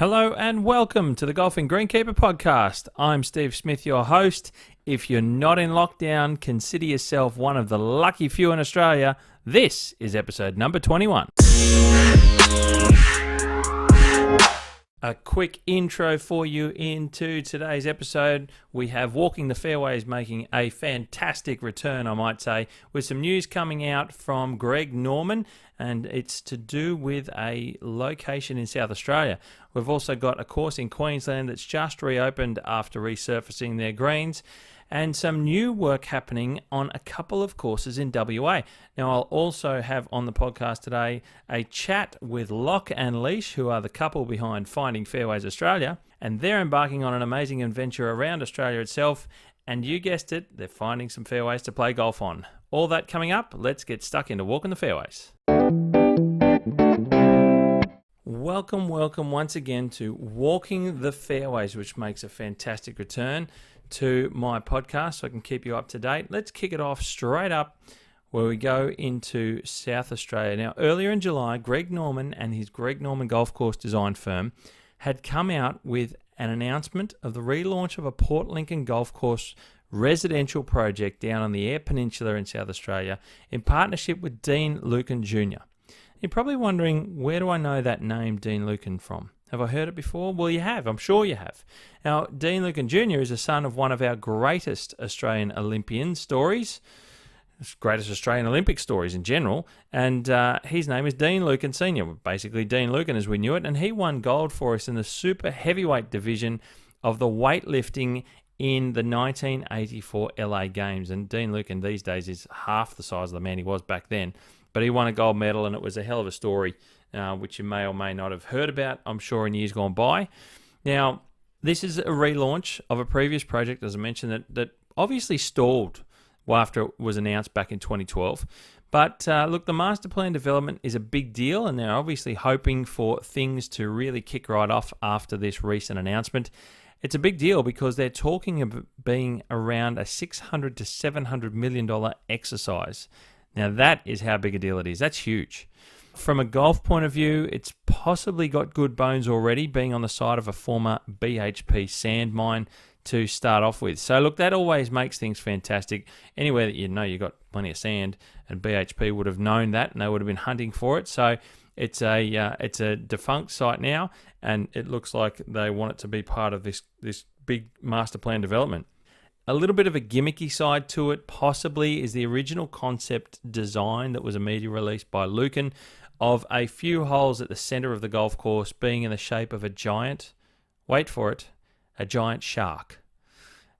Hello and welcome to the Golfing Greenkeeper podcast. I'm Steve Smith, your host. If you're not in lockdown, consider yourself one of the lucky few in Australia. This is episode number 21. A quick intro for you into today's episode. We have Walking the Fairways making a fantastic return, I might say, with some news coming out from Greg Norman, and it's to do with a location in South Australia. We've also got a course in Queensland that's just reopened after resurfacing their greens, and some new work happening on a couple of courses in WA. Now, I'll also have on the podcast today a chat with Loch and Leesh, who are the couple behind Finding Fairways Australia, and they're embarking on an amazing adventure around Australia itself, and you guessed it, they're finding some fairways to play golf on. All that coming up. Let's get stuck into Walking the Fairways. Welcome once again to Walking the Fairways, which makes a fantastic return to my podcast so I can keep you up to date. Let's kick it off straight up where we go into South Australia. Now, earlier in July, Greg Norman and his Greg Norman golf course design firm had come out with an announcement of the relaunch of a Port Lincoln golf course residential project down on the Eyre Peninsula in South Australia in partnership with Dean Lucan Jr. You're probably wondering, where do I know that name, Dean Lucan, from? Have I heard it before? Well, you have. I'm sure you have. Now, Dean Lucan Jr. is the son of one of our greatest Australian Olympian stories, greatest Australian Olympic stories in general, and his name is Dean Lucan Sr., basically Dean Lucan as we knew it, and he won gold for us in the super heavyweight division of the weightlifting in the 1984 LA Games. And Dean Lucan these days is half the size of the man he was back then, but he won a gold medal, and it was a hell of a story, which you may or may not have heard about, I'm sure, in years gone by. Now, this is a relaunch of a previous project, as I mentioned, that obviously stalled after it was announced back in 2012. But look, the master plan development is a big deal, and they're obviously hoping for things to really kick right off after this recent announcement. It's a big deal because they're talking about being around a $600 to $700 million exercise. Now, that is how big a deal it is. That's huge. From a golf point of view, it's possibly got good bones already, being on the side of a former BHP sand mine to start off with. So, look, that always makes things fantastic. Anywhere that you know you've got plenty of sand, and BHP would have known that, and they would have been hunting for it. So, it's a defunct site now, and it looks like they want it to be part of this big master plan development. A little bit of a gimmicky side to it, possibly, is the original concept design that was immediately released by Lucan of a few holes at the centre of the golf course being in the shape of a giant, wait for it, a giant shark.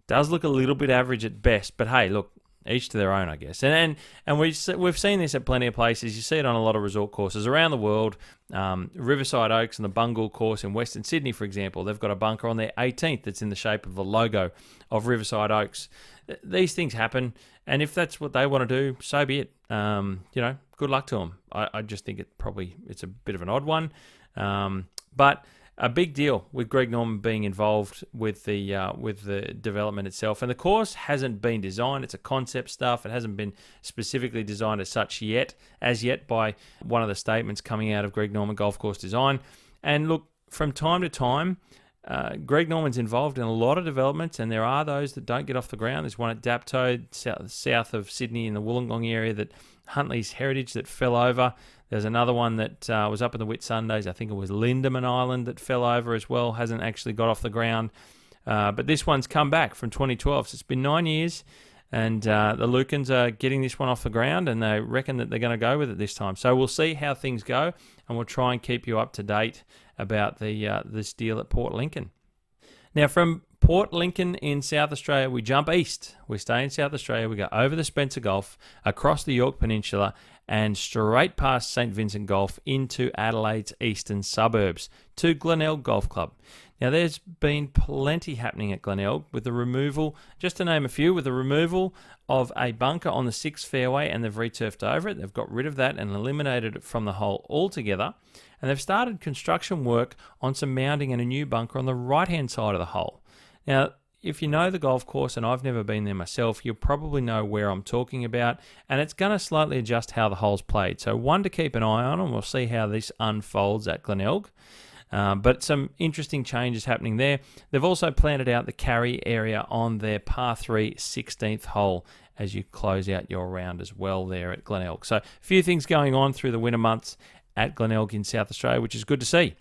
Does look a little bit average at best, but hey, look, each to their own, I guess. And we've seen this at plenty of places. You see it on a lot of resort courses around the world. Riverside Oaks and the Bungle course in Western Sydney, for example, they've got a bunker on their 18th that's in the shape of the logo of Riverside Oaks. These things happen, and if that's what they want to do, so be it. Good luck to them. I just think it's a bit of an odd one, but a big deal with Greg Norman being involved with the development itself. And the course hasn't been designed. It's a concept stuff. It hasn't been specifically designed as such yet by one of the statements coming out of Greg Norman Golf Course Design. And look, from time to time, Greg Norman's involved in a lot of developments, and there are those that don't get off the ground. There's one at Dapto, south of Sydney in the Wollongong area, that Huntley's Heritage, that fell over. There's another one that was up in the Whitsundays. I think it was Lindeman Island that fell over as well. Hasn't actually got off the ground. But this one's come back from 2012. So it's been 9 years, and the Lucans are getting this one off the ground, and they reckon that they're going to go with it this time. So we'll see how things go, and we'll try and keep you up to date about this deal at Port Lincoln. Now, from Port Lincoln in South Australia, we jump east. We stay in South Australia. We go over the Spencer Gulf, across the Yorke Peninsula, and straight past St Vincent Golf into Adelaide's eastern suburbs to Glenelg Golf Club. Now, there's been plenty happening at Glenelg with the removal, just to name a few, with the removal of a bunker on the 6th fairway, and they've returfed over it. They've got rid of that and eliminated it from the hole altogether. And they've started construction work on some mounding and a new bunker on the right-hand side of the hole. Now, if you know the golf course, and I've never been there myself, you'll probably know where I'm talking about, and it's going to slightly adjust how the hole's played. So one to keep an eye on, and we'll see how this unfolds at Glenelg. But some interesting changes happening there. They've also planted out the carry area on their par 3 16th hole as you close out your round as well there at Glenelg. So a few things going on through the winter months at Glenelg in South Australia, which is good to see.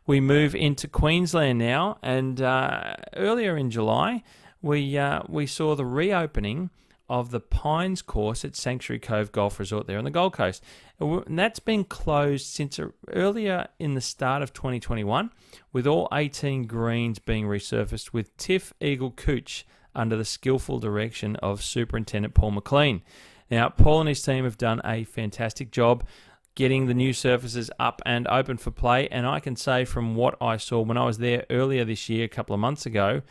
We move into Queensland now, and earlier in July, we saw the reopening of the Pines course at Sanctuary Cove Golf Resort there on the Gold Coast. And that's been closed since earlier in the start of 2021, with all 18 greens being resurfaced with Tiff Eagle Cooch under the skillful direction of Superintendent Paul McLean. Now, Paul and his team have done a fantastic job getting the new surfaces up and open for play, and I can say from what I saw when I was there earlier this year, a couple of months ago,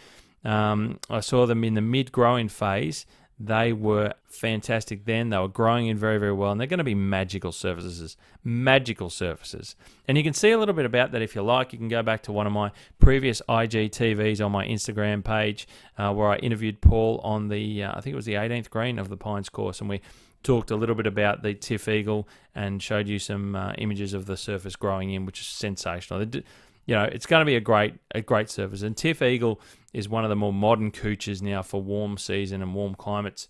I saw them in the mid-growing phase. They were fantastic then. They were growing in very, very well, and they're going to be magical surfaces. Magical surfaces. And you can see a little bit about that if you like. You can go back to one of my previous IGTVs on my Instagram page where I interviewed Paul on the, I think it was the 18th green of the Pines course, and we talked a little bit about the Tiff Eagle and showed you some images of the surface growing in, which is sensational. It's going to be a great surface. And Tiff Eagle is one of the more modern cooches now for warm season and warm climates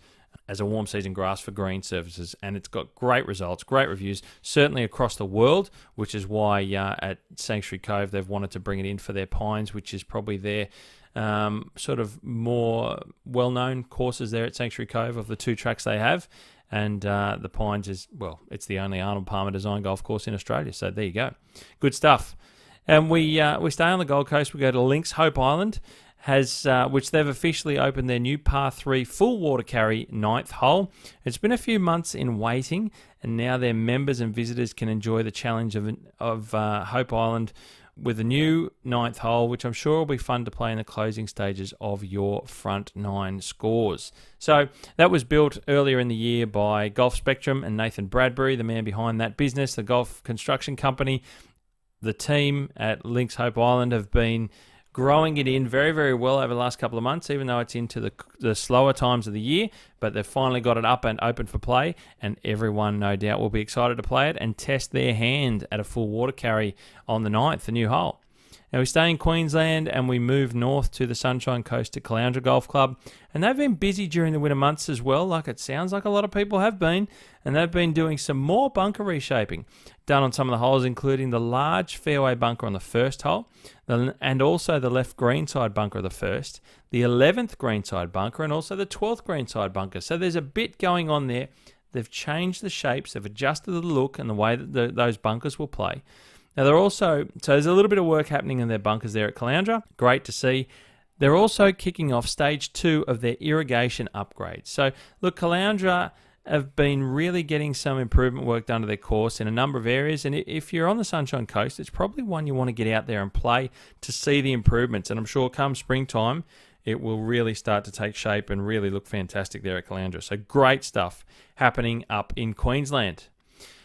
as a warm season grass for green surfaces. And it's got great results, great reviews, certainly across the world, which is why at Sanctuary Cove they've wanted to bring it in for their Pines, which is probably their sort of more well-known courses there at Sanctuary Cove of the two tracks they have. And the Pines is, well, it's the only Arnold Palmer designed golf course in Australia. So there you go. Good stuff. And we stay on the Gold Coast. We go to Lynx Hope Island, which they've officially opened their new par 3 full water carry 9th hole. It's been a few months in waiting, and now their members and visitors can enjoy the challenge of Hope Island with a new 9th hole, which I'm sure will be fun to play in the closing stages of your front 9 scores. So that was built earlier in the year by Golf Spectrum and Nathan Bradbury, the man behind that business, the golf construction company. The team at Lynx Hope Island have been growing it in very, very well over the last couple of months, even though it's into the slower times of the year. But they've finally got it up and open for play, and everyone, no doubt, will be excited to play it and test their hand at a full water carry on the 9th, the new hole. Now, we stay in Queensland and we move north to the Sunshine Coast to Caloundra Golf Club. And they've been busy during the winter months as well, like it sounds like a lot of people have been. And they've been doing some more bunker reshaping done on some of the holes, including the large fairway bunker on the first hole, and also the left greenside bunker of the first, the 11th greenside bunker, and also the 12th greenside bunker. So there's a bit going on there. They've changed the shapes, they've adjusted the look and the way that those bunkers will play. Now, so there's a little bit of work happening in their bunkers there at Caloundra. Great to see. They're also kicking off stage 2 of their irrigation upgrades. So, look, Caloundra have been really getting some improvement work done to their course in a number of areas. And if you're on the Sunshine Coast, it's probably one you want to get out there and play to see the improvements. And I'm sure come springtime, it will really start to take shape and really look fantastic there at Caloundra. So, great stuff happening up in Queensland.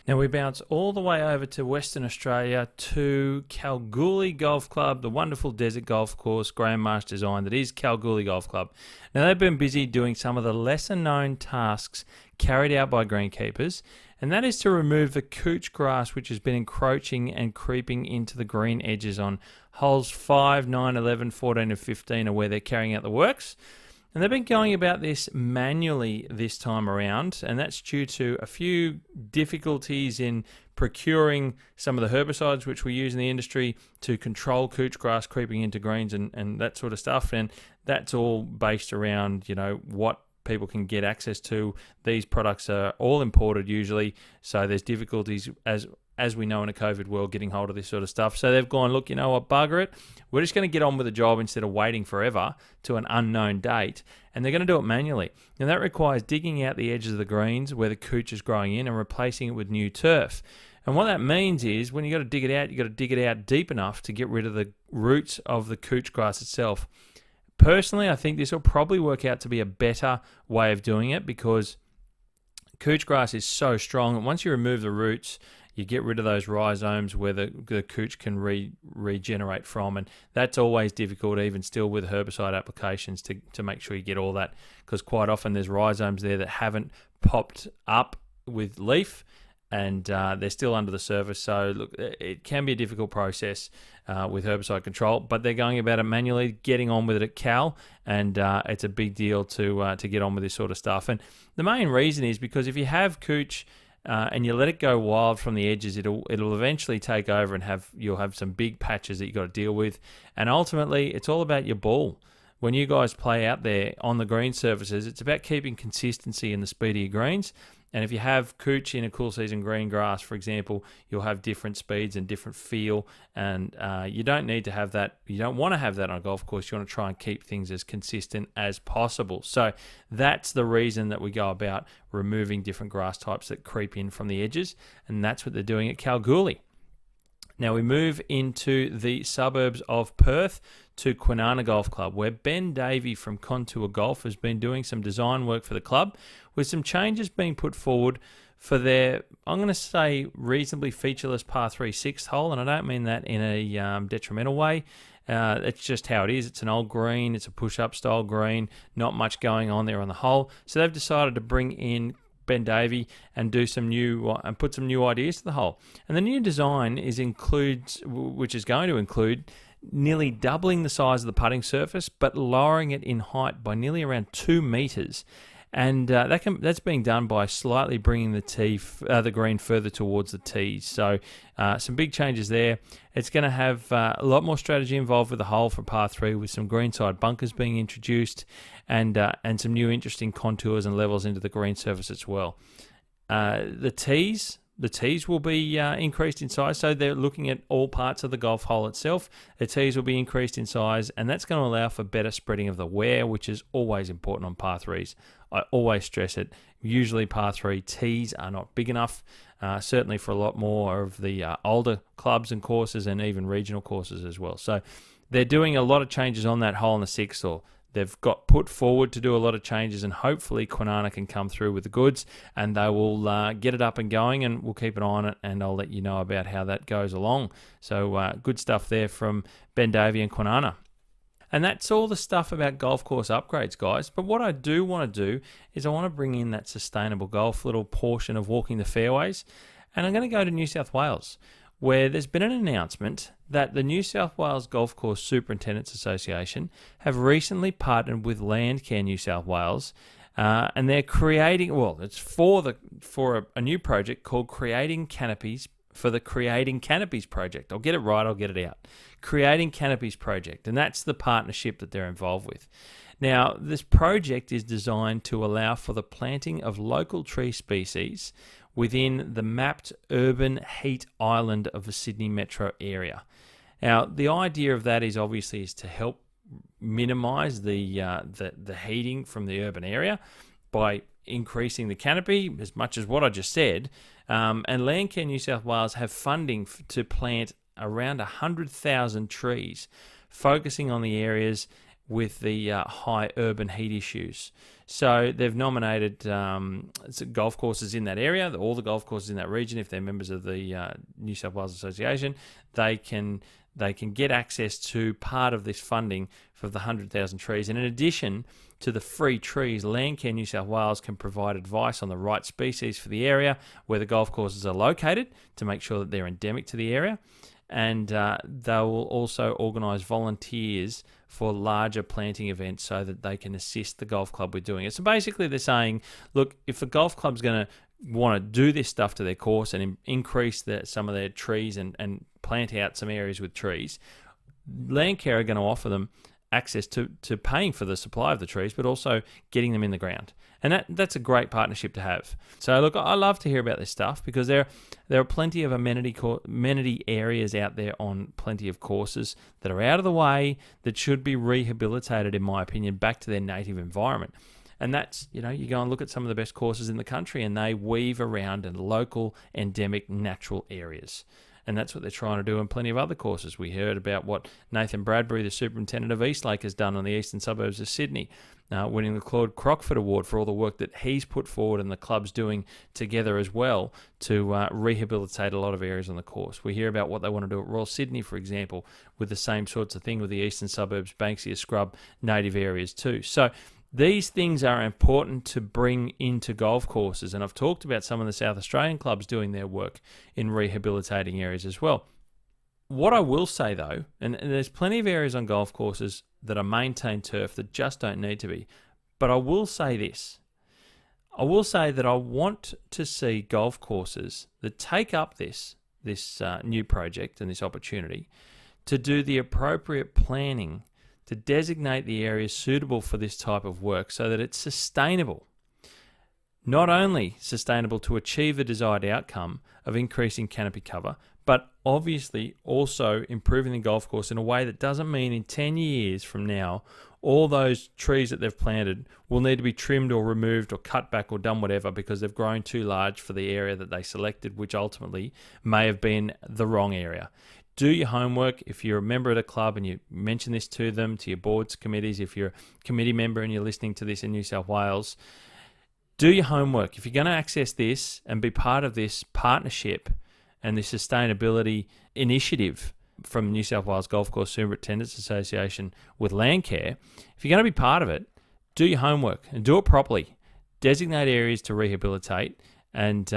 Now we bounce all the way over to Western Australia to Kalgoorlie Golf Club, the wonderful desert golf course Graham Marsh designed that is Kalgoorlie Golf Club. Now they've been busy doing some of the lesser known tasks carried out by greenkeepers, and that is to remove the couch grass which has been encroaching and creeping into the green edges on holes 5, 9, 11, 14 and 15 are where they're carrying out the works. And they've been going about this manually this time around, and that's due to a few difficulties in procuring some of the herbicides which we use in the industry to control couch grass creeping into greens and that sort of stuff. And that's all based around, what people can get access to. These products are all imported usually, so there's difficulties as we know in a COVID world, getting hold of this sort of stuff. So they've gone, look, you know what, bugger it. We're just going to get on with the job instead of waiting forever to an unknown date. And they're going to do it manually. Now that requires digging out the edges of the greens where the couch is growing in and replacing it with new turf. And what that means is when you got to dig it out, you got to dig it out deep enough to get rid of the roots of the couch grass itself. Personally, I think this will probably work out to be a better way of doing it because couch grass is so strong that once you remove the roots, you get rid of those rhizomes where the couch can regenerate from, and that's always difficult even still with herbicide applications to make sure you get all that, because quite often there's rhizomes there that haven't popped up with leaf, and they're still under the surface. So look, it can be a difficult process with herbicide control, but they're going about it manually, getting on with it at Cal, and it's a big deal to get on with this sort of stuff. And the main reason is because if you have cooch and you let it go wild from the edges, it'll eventually take over, and you'll have some big patches that you've got to deal with. And ultimately, it's all about your ball. When you guys play out there on the green surfaces, it's about keeping consistency in the speed of your greens. And if you have cooch in a cool season green grass, for example, you'll have different speeds and different feel. And you don't need to have that. You don't want to have that on a golf course. You want to try and keep things as consistent as possible. So that's the reason that we go about removing different grass types that creep in from the edges. And that's what they're doing at Kalgoorlie. Now we move into the suburbs of Perth to Kwinana Golf Club, where Ben Davey from Contour Golf has been doing some design work for the club, with some changes being put forward for their, I'm going to say, reasonably featureless par 3 6th hole, and I don't mean that in a detrimental way. It's just how it is. It's an old green. It's a push-up style green. Not much going on there on the hole. So they've decided to bring in Ben Davey and do some new and put some new ideas to the hole. And the new design which is going to include nearly doubling the size of the putting surface, but lowering it in height by nearly around 2 meters. And that's being done by slightly bringing the green further towards the tees. So some big changes there. It's going to have a lot more strategy involved with the hole for par 3, with some greenside bunkers being introduced, and some new interesting contours and levels into the green surface as well. The tees will be increased in size, so they're looking at all parts of the golf hole itself. The tees will be increased in size, and that's going to allow for better spreading of the wear, which is always important on par 3s. I always stress it. Usually par 3 tees are not big enough, certainly for a lot more of the older clubs and courses, and even regional courses as well. So they're doing a lot of changes on that hole in the 6th, or they've got put forward to do a lot of changes, and hopefully Kwinana can come through with the goods, and they will get it up and going, and we'll keep an eye on it, and I'll let you know about how that goes along. So good stuff there from Ben Davey and Kwinana. And that's all the stuff about golf course upgrades, guys. But what I do want to do is I want to bring in that sustainable golf little portion of walking the fairways, and I'm going to go to New South Wales, where there's been an announcement that the New South Wales Golf Course Superintendents Association have recently partnered with Landcare New South Wales, and they're creating, it's for a new project called Creating Canopies for the Creating Canopies Project. I'll get it right, I'll get it out. Creating Canopies Project, and that's the partnership that they're involved with. Now, this project is designed to allow for the planting of local tree species within the mapped urban heat island of the Sydney metro area. Now, the idea of that is to help minimise the heating from the urban area by increasing the canopy as much as what I just said. And Landcare New South Wales have funding to plant around 100,000 trees, focusing on the areas with the high urban heat issues. So they've nominated golf courses in that area, all the golf courses in that region. If they're members of the New South Wales Association, they can get access to part of this funding for the 100,000 trees. And in addition to the free trees, Landcare New South Wales can provide advice on the right species for the area where the golf courses are located to make sure that they're endemic to the area. And they will also organise volunteers for larger planting events so that they can assist the golf club with doing it. So basically they're saying, look, if the golf club's going to want to do this stuff to their course and increase some of their trees and plant out some areas with trees, Landcare are going to offer them access to paying for the supply of the trees, but also getting them in the ground. And that's a great partnership to have. So look, I love to hear about this stuff because there are plenty of amenity areas out there on plenty of courses that are out of the way that should be rehabilitated, in my opinion, back to their native environment. And that's, you go and look at some of the best courses in the country and they weave around in local, endemic, natural areas. And that's what they're trying to do in plenty of other courses. We heard about what Nathan Bradbury, the superintendent of Eastlake, has done on the eastern suburbs of Sydney, winning the Claude Crockford Award for all the work that he's put forward and the club's doing together as well to rehabilitate a lot of areas on the course. We hear about what they want to do at Royal Sydney, for example, with the same sorts of thing with the eastern suburbs, Banksia Scrub, native areas too. So These things are important to bring into golf courses, and I've talked about some of the South Australian clubs doing their work in rehabilitating areas as well. What I will say though, and there's plenty of areas on golf courses that are maintained turf that just don't need to be, but I will say this. I will say that I want to see golf courses that take up this new project and this opportunity to do the appropriate planning to designate the areas suitable for this type of work so that it's sustainable. Not only sustainable to achieve the desired outcome of increasing canopy cover, but obviously also improving the golf course in a way that doesn't mean in 10 years from now, all those trees that they've planted will need to be trimmed or removed or cut back or done whatever because they've grown too large for the area that they selected, which ultimately may have been the wrong area. Do your homework. If you're a member at a club and you mention this to them, to your boards, committees, if you're a committee member and you're listening to this in New South Wales, do your homework. If you're going to access this and be part of this partnership and the sustainability initiative from New South Wales Golf Course Superintendents Association with Landcare, if you're going to be part of it, do your homework and do it properly. Designate areas to rehabilitate and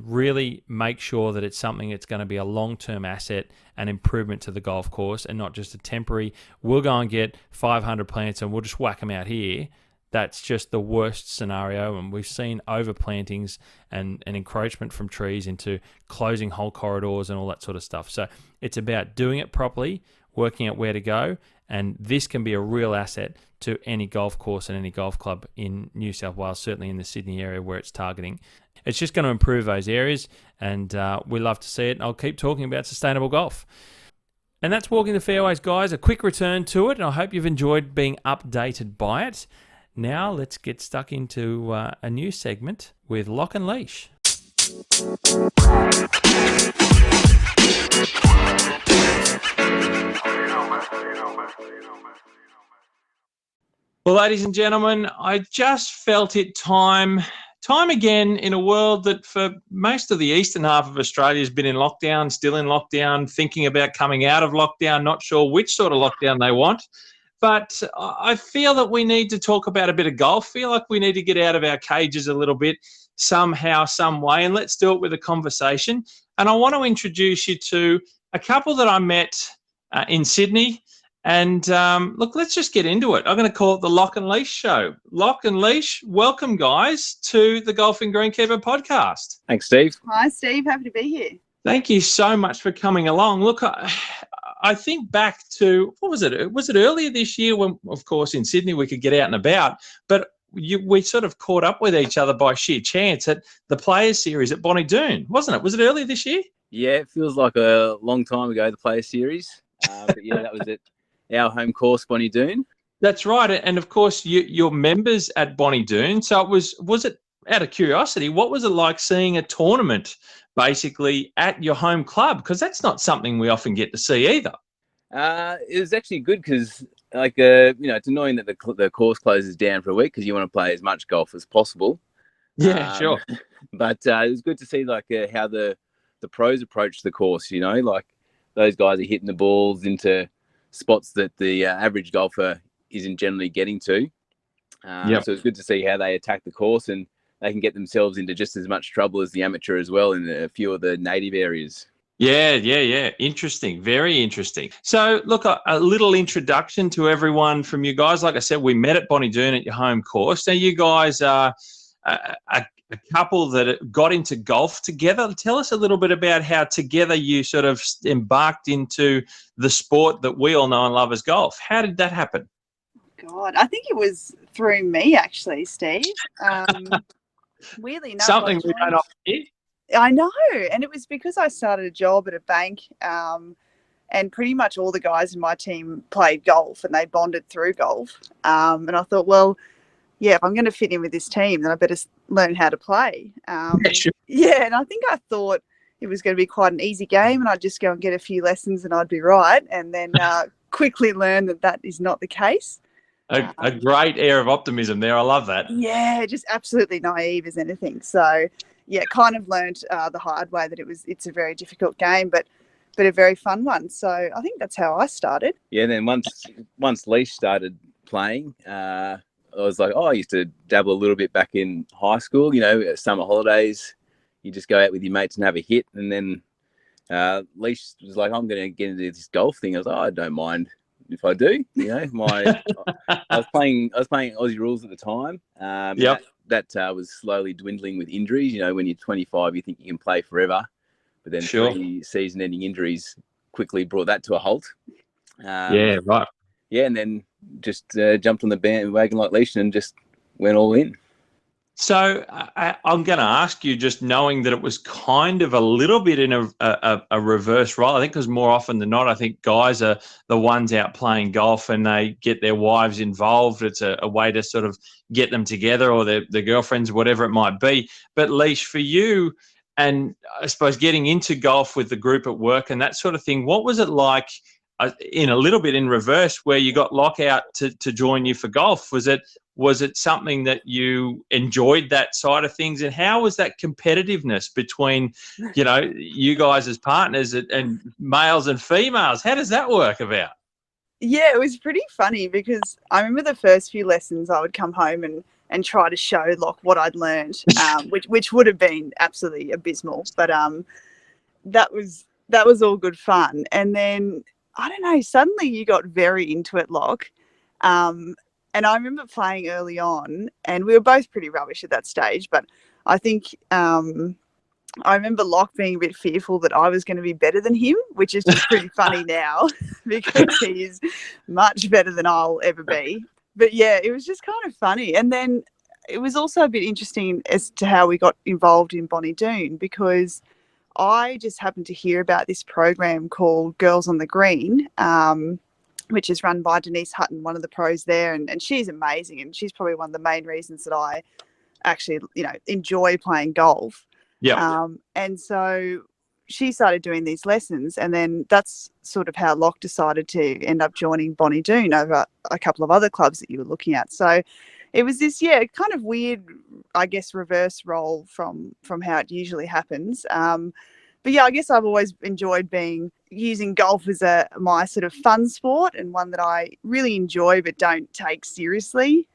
really make sure that it's something that's going to be a long-term asset and improvement to the golf course and not just a temporary, we'll go and get 500 plants and we'll just whack them out here. That's just the worst scenario, and we've seen overplantings and encroachment from trees into closing whole corridors and all that sort of stuff. So it's about doing it properly, working out where to go, and this can be a real asset to any golf course and any golf club in New South Wales, certainly in the Sydney area where it's targeting. It's just going to improve those areas, and we love to see it. And I'll keep talking about sustainable golf. And that's Walking the Fairways, guys. A quick return to it, and I hope you've enjoyed being updated by it. Now let's get stuck into a new segment with Loch and Leesh. Well, ladies and gentlemen, I just felt it time again in a world that for most of the eastern half of Australia has been in lockdown, still in lockdown, thinking about coming out of lockdown, not sure which sort of lockdown they want. But I feel that we need to talk about a bit of golf. Feel like we need to get out of our cages a little bit somehow, some way, and let's do it with a conversation. And I want to introduce you to a couple that I met in Sydney. And look, let's just get into it. I'm going to call it the Loch and Leesh Show. Loch and Leesh, welcome, guys, to the Golfing Greenkeeper podcast. Thanks, Steve. Hi, Steve. Happy to be here. Thank you so much for coming along. Look, I think back to, what was it? Was it earlier this year when, of course, in Sydney we could get out and about, but we sort of caught up with each other by sheer chance at the Players Series at Bonnie Doon, wasn't it? Was it earlier this year? Yeah, it feels like a long time ago, the Players Series. But yeah, that was at our home course, Bonnie Doon. That's right. And of course, you're members at Bonnie Doon. So was it, out of curiosity, what was it like seeing a tournament basically at your home club? Because that's not something we often get to see either. It was actually good because, it's annoying that the course closes down for a week because you want to play as much golf as possible. Yeah, sure. But it was good to see how the pros approach the course. Like those guys are hitting the balls into spots that the average golfer isn't generally getting to. So it's good to see how they attack the course, and they can get themselves into just as much trouble as the amateur as well in a few of the native areas. Yeah. Interesting. Very interesting. So, look, a little introduction to everyone from you guys. Like I said, we met at Bonnie Doon at your home course. Now, you guys are a couple that got into golf together. Tell us a little bit about how together you sort of embarked into the sport that we all know and love as golf. How did that happen? God, I think it was through me, actually, Steve. Weirdly enough, something we don't often hear. I know, and it was because I started a job at a bank, and pretty much all the guys in my team played golf, and they bonded through golf. And I thought, well, yeah, if I'm going to fit in with this team, then I better learn how to play. Sure. Yeah, and I think I thought it was going to be quite an easy game, and I'd just go and get a few lessons, and I'd be right. And then quickly learn that is not the case. A great air of optimism there. I love that. Yeah, just absolutely naive as anything. So, yeah, kind of learned the hard way that it's a very difficult game, but a very fun one. So I think that's how I started. Yeah, then once Leesh started playing, I I was like, oh, I used to dabble a little bit back in high school, you know, summer holidays. You just go out with your mates and have a hit. And then Leesh was like, I'm going to get into this golf thing. I was like, oh, I don't mind if I do. You know, I was playing Aussie rules at the time. Yep. That was slowly dwindling with injuries. You know, when you're 25, you think you can play forever. But then Sure. 3 season-ending injuries quickly brought that to a halt. Yeah, right. Yeah, and then just jumped on the bandwagon like Leesh and just went all in. So I'm going to ask you, just knowing that it was kind of a little bit in a reverse role. I think because more often than not, I think guys are the ones out playing golf and they get their wives involved. It's a way to sort of get them together, or their girlfriends, whatever it might be. But Leesh, for you, and I suppose getting into golf with the group at work and that sort of thing, what was it like in a little bit in reverse where you got Loch out to join you for golf? Was it something that you enjoyed, that side of things? And how was that competitiveness between, you know, you guys as partners and males and females? How does that work about? Yeah, it was pretty funny because I remember the first few lessons I would come home and try to show Loch what I'd learned, which would have been absolutely abysmal. But that was all good fun. And then, I don't know, suddenly you got very into it, Loch. And I remember playing early on, and we were both pretty rubbish at that stage. But I think I remember Loch being a bit fearful that I was going to be better than him, which is just pretty funny now because he is much better than I'll ever be. But yeah, it was just kind of funny. And then it was also a bit interesting as to how we got involved in Bonnie Doon, because I just happened to hear about this program called Girls on the Green, which is run by Denise Hutton, one of the pros there, and she's amazing, and she's probably one of the main reasons that I actually, you know, enjoy playing golf. Yeah. And so she started doing these lessons, and then that's sort of how Loch decided to end up joining Bonnie Doon over a couple of other clubs that you were looking at. So it was this, kind of weird, I guess, reverse role from how it usually happens. But yeah, I guess I've always enjoyed using golf as my sort of fun sport, and one that I really enjoy but don't take seriously.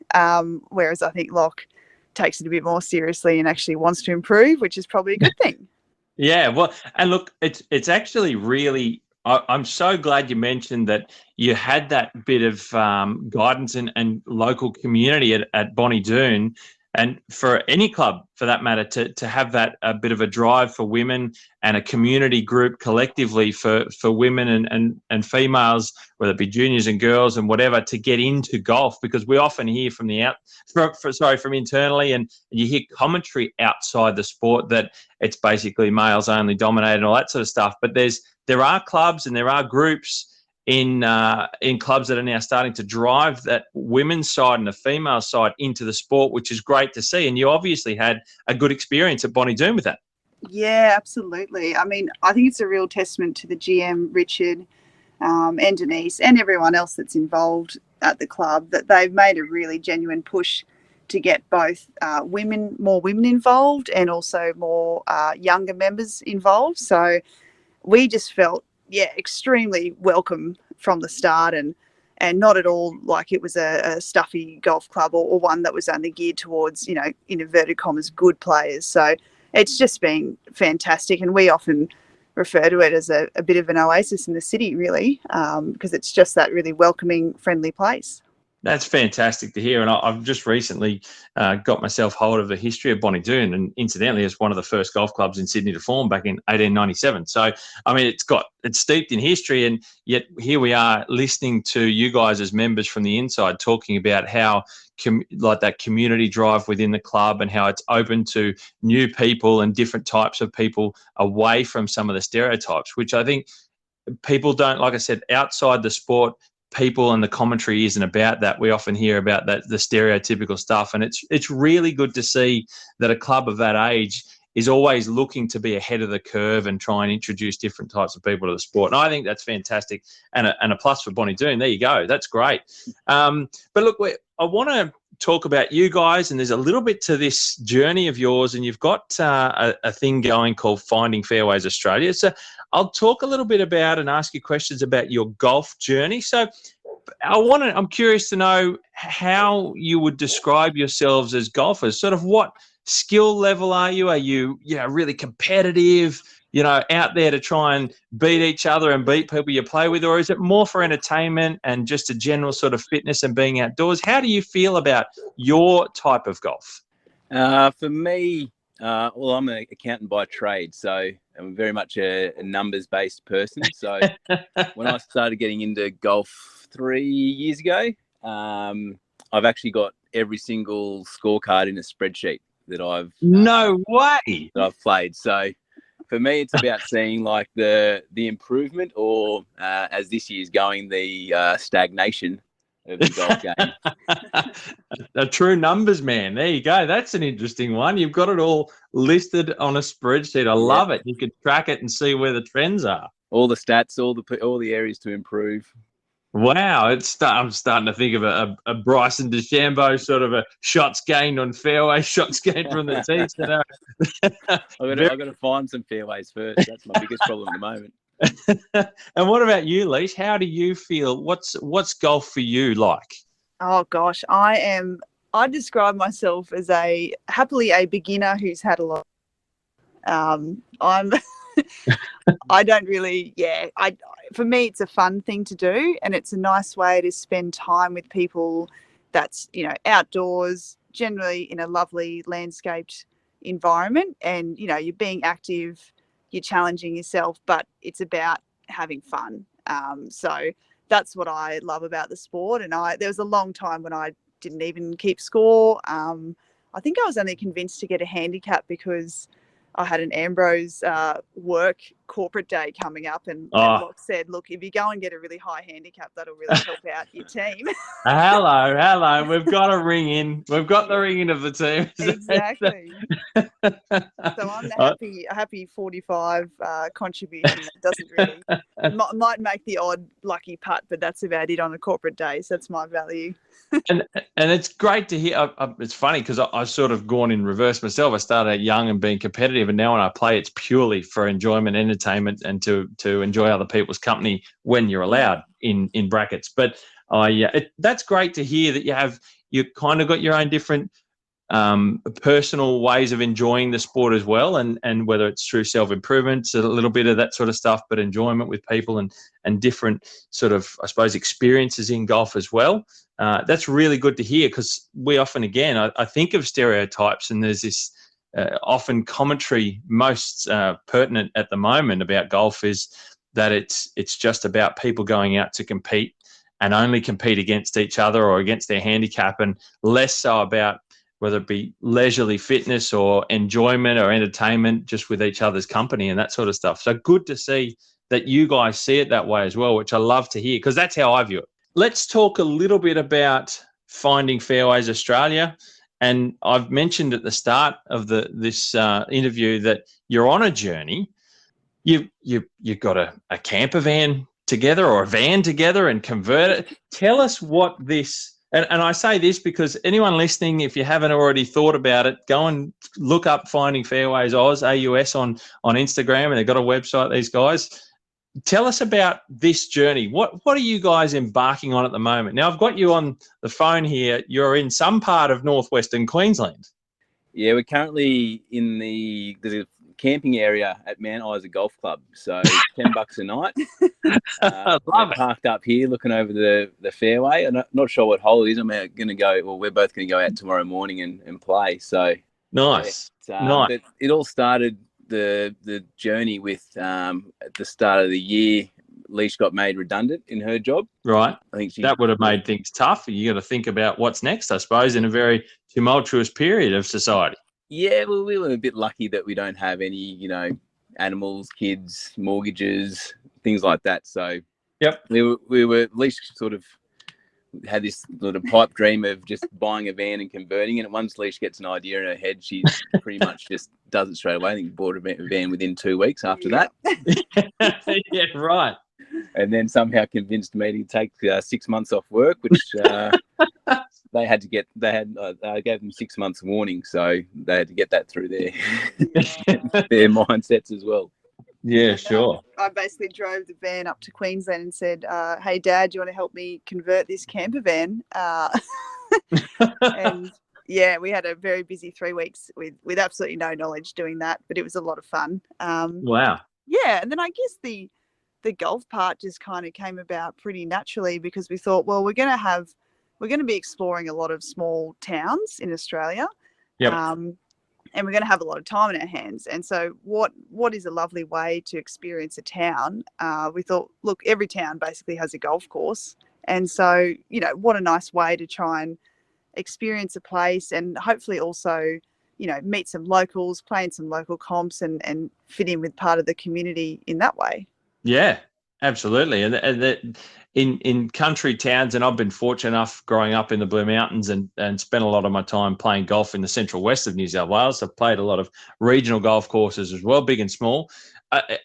Whereas I think Loch takes it a bit more seriously and actually wants to improve, which is probably a good thing. Yeah, well, and look, it's actually really. I'm so glad you mentioned that you had that bit of guidance and local community at Bonnie Doon, and for any club for that matter, to have that a bit of a drive for women and a community group collectively for women and females, whether it be juniors and girls and whatever, to get into golf, because we often hear from from internally, and you hear commentary outside the sport that it's basically males only dominated and all that sort of stuff. But there are clubs and there are groups in clubs that are now starting to drive that women's side and the female side into the sport, which is great to see. And you obviously had a good experience at Bonnie Doon with that. Yeah, absolutely. I mean, I think it's a real testament to the GM, Richard, and Denise, and everyone else that's involved at the club, that they've made a really genuine push to get both more women involved, and also more younger members involved. So we just felt, extremely welcome from the start, and not at all like it was a stuffy golf club or one that was only geared towards, in inverted commas, good players. So it's just been fantastic, and we often refer to it as a bit of an oasis in the city, really, because it's just that really welcoming, friendly place. That's fantastic to hear. And I've just recently got myself hold of the history of Bonnie Doon, and incidentally, it's one of the first golf clubs in Sydney to form back in 1897. So, I mean, it's steeped in history, and yet here we are listening to you guys as members from the inside talking about how like that community drive within the club, and how it's open to new people and different types of people away from some of the stereotypes, which I think people don't, like I said, outside the sport, people and the commentary isn't about that. We often hear about that, the stereotypical stuff, and it's really good to see that a club of that age is always looking to be ahead of the curve and try and introduce different types of people to the sport. And I think that's fantastic, and a plus for Bonnie Doon. There you go. That's great. But look, I want to talk about you guys, and there's a little bit to this journey of yours, and you've got a thing going called Finding Fairways Australia. So I'll talk a little bit about and ask you questions about your golf journey. So I'm curious to know how you would describe yourselves as golfers. Sort of what skill level are you? Are you, really competitive, out there to try and beat each other and beat people you play with? Or is it more for entertainment and just a general sort of fitness and being outdoors? How do you feel about your type of golf? For me, well, I'm an accountant by trade, so I'm very much a numbers-based person. So when I started getting into golf 3 years ago, I've actually got every single scorecard in a spreadsheet that I've played. So for me, it's about seeing like the improvement, or as this year's going, the stagnation of the golf game. A true numbers man. There you go. That's an interesting one. You've got it all listed on a spreadsheet. I love it. You can track it and see where the trends are. All the stats, all the areas to improve. Wow, I'm starting to think of a Bryson DeChambeau sort of a shots gained on fairway, shots gained from the tee. I've got to find some fairways first. That's my biggest problem at the moment. And what about you, Leesh? How do you feel? What's golf for you like? Oh gosh, I describe myself as happily a beginner who's had a lot. I don't really, for me, it's a fun thing to do, and it's a nice way to spend time with people that's, outdoors, generally in a lovely landscaped environment, and, you're being active, you're challenging yourself, but it's about having fun. So that's what I love about the sport. And there was a long time when I didn't even keep score. I think I was only convinced to get a handicap because I had an Ambrose work corporate day coming up, and Loch said, look, if you go and get a really high handicap, that'll really help out your team. Hello. We've got a ring in. We've got the ring in of the team. Exactly. So I'm a happy 45 contribution. That doesn't really, might make the odd lucky putt, but that's about it on a corporate day. So that's my value. And it's great to hear. It's funny because I've sort of gone in reverse myself. I started out young and being competitive, and now when I play, it's purely for enjoyment, entertainment, and to enjoy other people's company when you're allowed in brackets. But that's great to hear that you kind of got your own different personal ways of enjoying the sport as well, and whether it's through self-improvement, a little bit of that sort of stuff, but enjoyment with people and different sort of, I suppose, experiences in golf as well. That's really good to hear, because we often, again, I think of stereotypes, and there's this often commentary most pertinent at the moment about golf is that it's just about people going out to compete and only compete against each other or against their handicap, and less so about whether it be leisurely fitness or enjoyment or entertainment just with each other's company and that sort of stuff. So good to see that you guys see it that way as well, which I love to hear, because that's how I view it. Let's talk a little bit about Finding Fairways Australia. And I've mentioned at the start of this interview that you're on a journey. You've got a camper van together, or a van together, and convert it. Tell us what this... And I say this because anyone listening, if you haven't already thought about it, go and look up Finding Fairways Oz, AUS, on Instagram, and they've got a website, these guys. Tell us about this journey. What are you guys embarking on at the moment? Now, I've got you on the phone here. You're in some part of northwestern Queensland. Yeah, we're currently in the camping area at Mount Isa Golf Club. So $10 a night. We're parked up here looking over the fairway. I'm not sure what hole it is. we're both going to go out tomorrow morning and play. So nice. Nice. But it all started the journey with at the start of the year. Leesh got made redundant in her job. Right. I think that would have made things tough. You got to think about what's next, I suppose, in a very tumultuous period of society. Yeah, well, we were a bit lucky that we don't have any, animals, kids, mortgages, things like that. So, yep, we were at least sort of had this sort of pipe dream of just buying a van and converting it. And once Leesh gets an idea in her head, she pretty much just does it straight away. I think bought a van within 2 weeks after that. Yeah, right. And then somehow convinced me to take 6 months off work, which they had to get. I gave them 6 months warning, so they had to get that through their mindsets as well. Yeah, And sure. I basically drove the van up to Queensland and said, "Hey, Dad, do you want to help me convert this camper van?" And yeah, we had a very busy 3 weeks with absolutely no knowledge doing that, but it was a lot of fun. Wow. Yeah, and then I guess the golf part just kind of came about pretty naturally because we thought, well, we're going to be exploring a lot of small towns in Australia. Yep. And we're going to have a lot of time in our hands. And so what is a lovely way to experience a town? We thought, look, every town basically has a golf course. And so, what a nice way to try and experience a place and hopefully also, meet some locals, play in some local comps and fit in with part of the community in that way. Yeah, absolutely. And in country towns, and I've been fortunate enough growing up in the Blue Mountains and spent a lot of my time playing golf in the central west of New South Wales. I've played a lot of regional golf courses as well, big and small.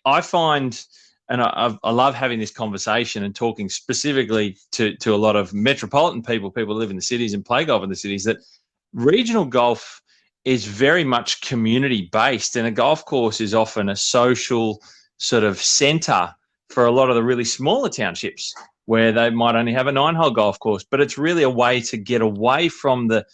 I find, and I love having this conversation and talking specifically to a lot of metropolitan people who live in the cities and play golf in the cities, that regional golf is very much community based, and a golf course is often a social sort of centre for a lot of the really smaller townships where they might only have a 9-hole golf course, but it's really a way to get away from the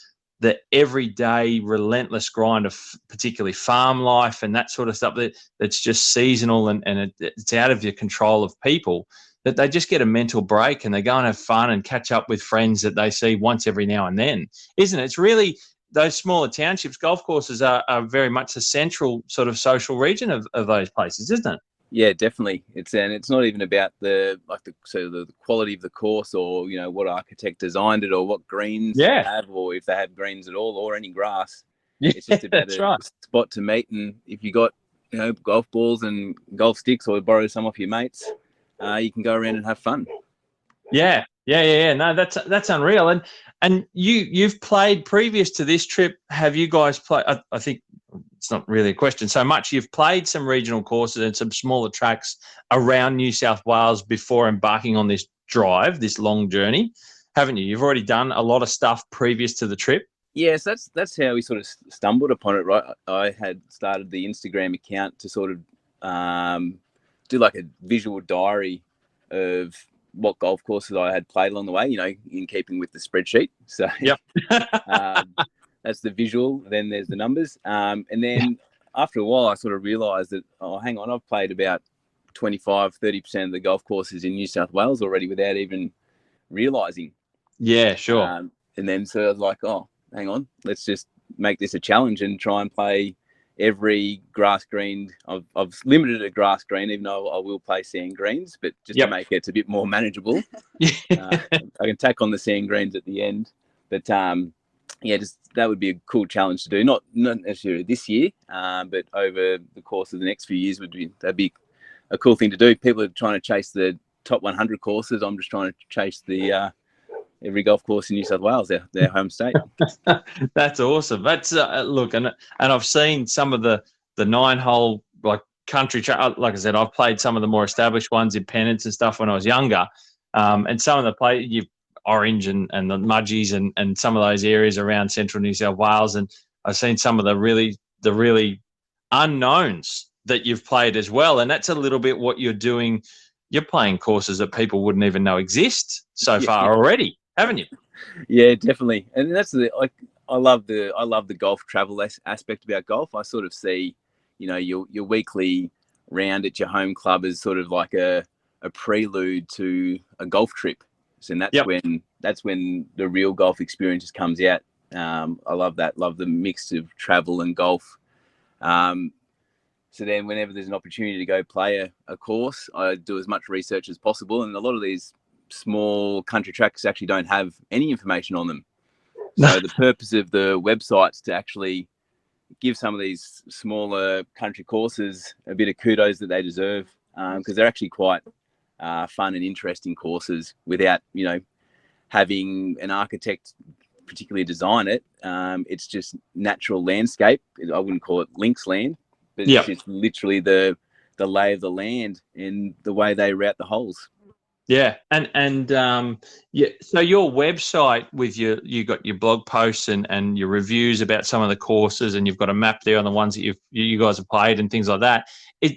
everyday relentless grind of particularly farm life and that sort of stuff that's just seasonal and it's out of your control of people, that they just get a mental break and they go and have fun and catch up with friends that they see once every now and then, isn't it? It's really those smaller townships, golf courses are very much a central sort of social region of those places, isn't it? Yeah, definitely. It's not even about the quality of the course or what architect designed it or what greens they have or if they have greens at all or any grass. Yeah, it's just about a spot to meet, and if you got golf balls and golf sticks or borrow some off your mates, you can go around and have fun. Yeah. No, that's unreal. And you've played previous to this trip. Have you guys played? I think it's not really a question so much. You've played some regional courses and some smaller tracks around New South Wales before embarking on this drive, this long journey, haven't you? You've already done a lot of stuff previous to the trip. Yes, that's how we sort of stumbled upon it, right? I had started the Instagram account to sort of do like a visual diary of what golf courses I had played along the way, in keeping with the spreadsheet. So yep. That's the visual. Then there's the numbers. And then after a while, I sort of realised that, hang on, I've played about 25, 30% of the golf courses in New South Wales already without even realising. Yeah, sure. And then so I was like, hang on, let's just make this a challenge and try and play every grass green. I've limited it to grass green, even though I will play sand greens, but just to make it a bit more manageable. I can tack on the sand greens at the end. But just that would be a cool challenge to do. Not necessarily this year, but over the course of the next few years that'd be a cool thing to do. People are trying to chase the top 100 courses. I'm just trying to chase the every golf course in New South Wales, their home state. That's awesome. That's look, and I've seen some of the 9-hole like country track. Like I said, I've played some of the more established ones in Pennants and stuff when I was younger, and some of the Orange and the Mudgees and some of those areas around central New South Wales, and I've seen some of the really unknowns that you've played as well, and that's a little bit what you're doing. You're playing courses that people wouldn't even know exist so far already, haven't you? Yeah, definitely. And that's I love the golf travel aspect about golf. I sort of see, your weekly round at your home club as sort of like a prelude to a golf trip. And that's when the real golf experience comes out. I love that. Love the mix of travel and golf. So then whenever there's an opportunity to go play a course, I do as much research as possible. And a lot of these small country tracks actually don't have any information on them. So the purpose of the website's to actually give some of these smaller country courses a bit of kudos that they deserve, because they're actually quite fun and interesting courses without, having an architect particularly design it. It's just natural landscape. I wouldn't call it links land, but it's just literally the lay of the land and the way they route the holes. Yeah, so your website with you got your blog posts and your reviews about some of the courses, and you've got a map there on the ones that you guys have played and things like that.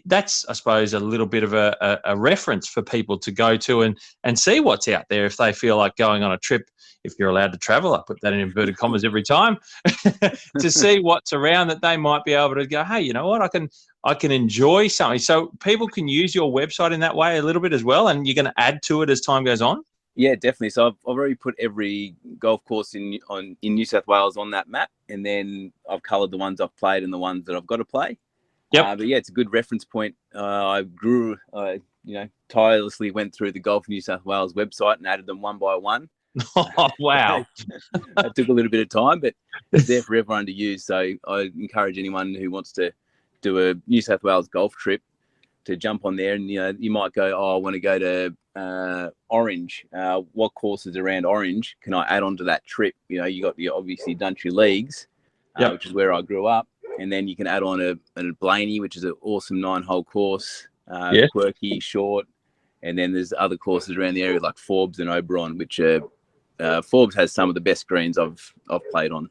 that's, I suppose, a little bit of a reference for people to go to and see what's out there if they feel like going on a trip, if you're allowed to travel. I put that in inverted commas every time, to see what's around, that they might be able to go, hey, you know what, I can enjoy something. So people can use your website in that way a little bit as well, and you're going to add to it as time goes on? Yeah, definitely. So I've already put every golf course in New South Wales on that map, and then I've coloured the ones I've played and the ones that I've got to play. Yep. But yeah, it's a good reference point. I tirelessly went through the Golf New South Wales website and added them one by one. Oh, wow. That took a little bit of time, but it's there for everyone to use. So I encourage anyone who wants to do a New South Wales golf trip to jump on there. And, you might go, I want to go to Orange. What courses around Orange can I add on to that trip? You obviously done your leagues, which is where I grew up. And then you can add on a Blaney, which is an awesome 9-hole course, quirky, short. And then there's other courses around the area like Forbes and Oberon, which Forbes has some of the best greens I've played on.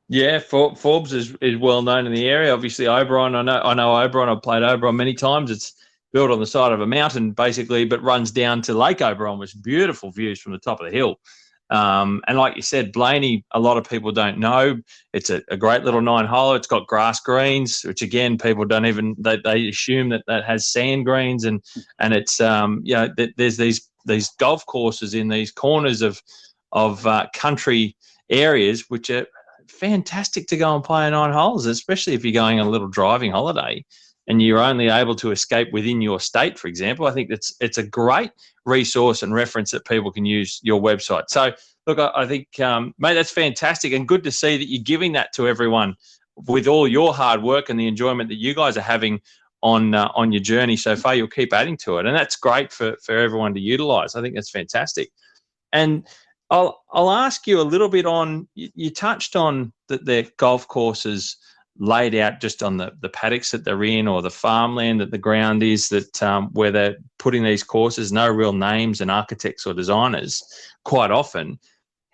Yeah, Forbes is well known in the area. Obviously, Oberon, I know Oberon. I've played Oberon many times. It's built on the side of a mountain, basically, but runs down to Lake Oberon, which is beautiful views from the top of the hill. And like you said, Blaney, a lot of people don't know. It's a great little 9-hole. It's got grass greens, which again, people don't even, they assume that has sand greens, and it's there's these golf courses in these corners of country areas, which are fantastic to go and play 9 holes, especially if you're going on a little driving holiday and you're only able to escape within your state, for example. I think it's a great resource and reference that people can use your website. So, look, I think, mate, that's fantastic, and good to see that you're giving that to everyone with all your hard work and the enjoyment that you guys are having on your journey so far. You'll keep adding to it, and that's great for everyone to utilise. I think that's fantastic. And I'll ask you a little bit on, you touched on that their golf courses laid out just on the paddocks that they're in, or the farmland that the ground is, that where they're putting these courses, no real names and architects or designers quite often.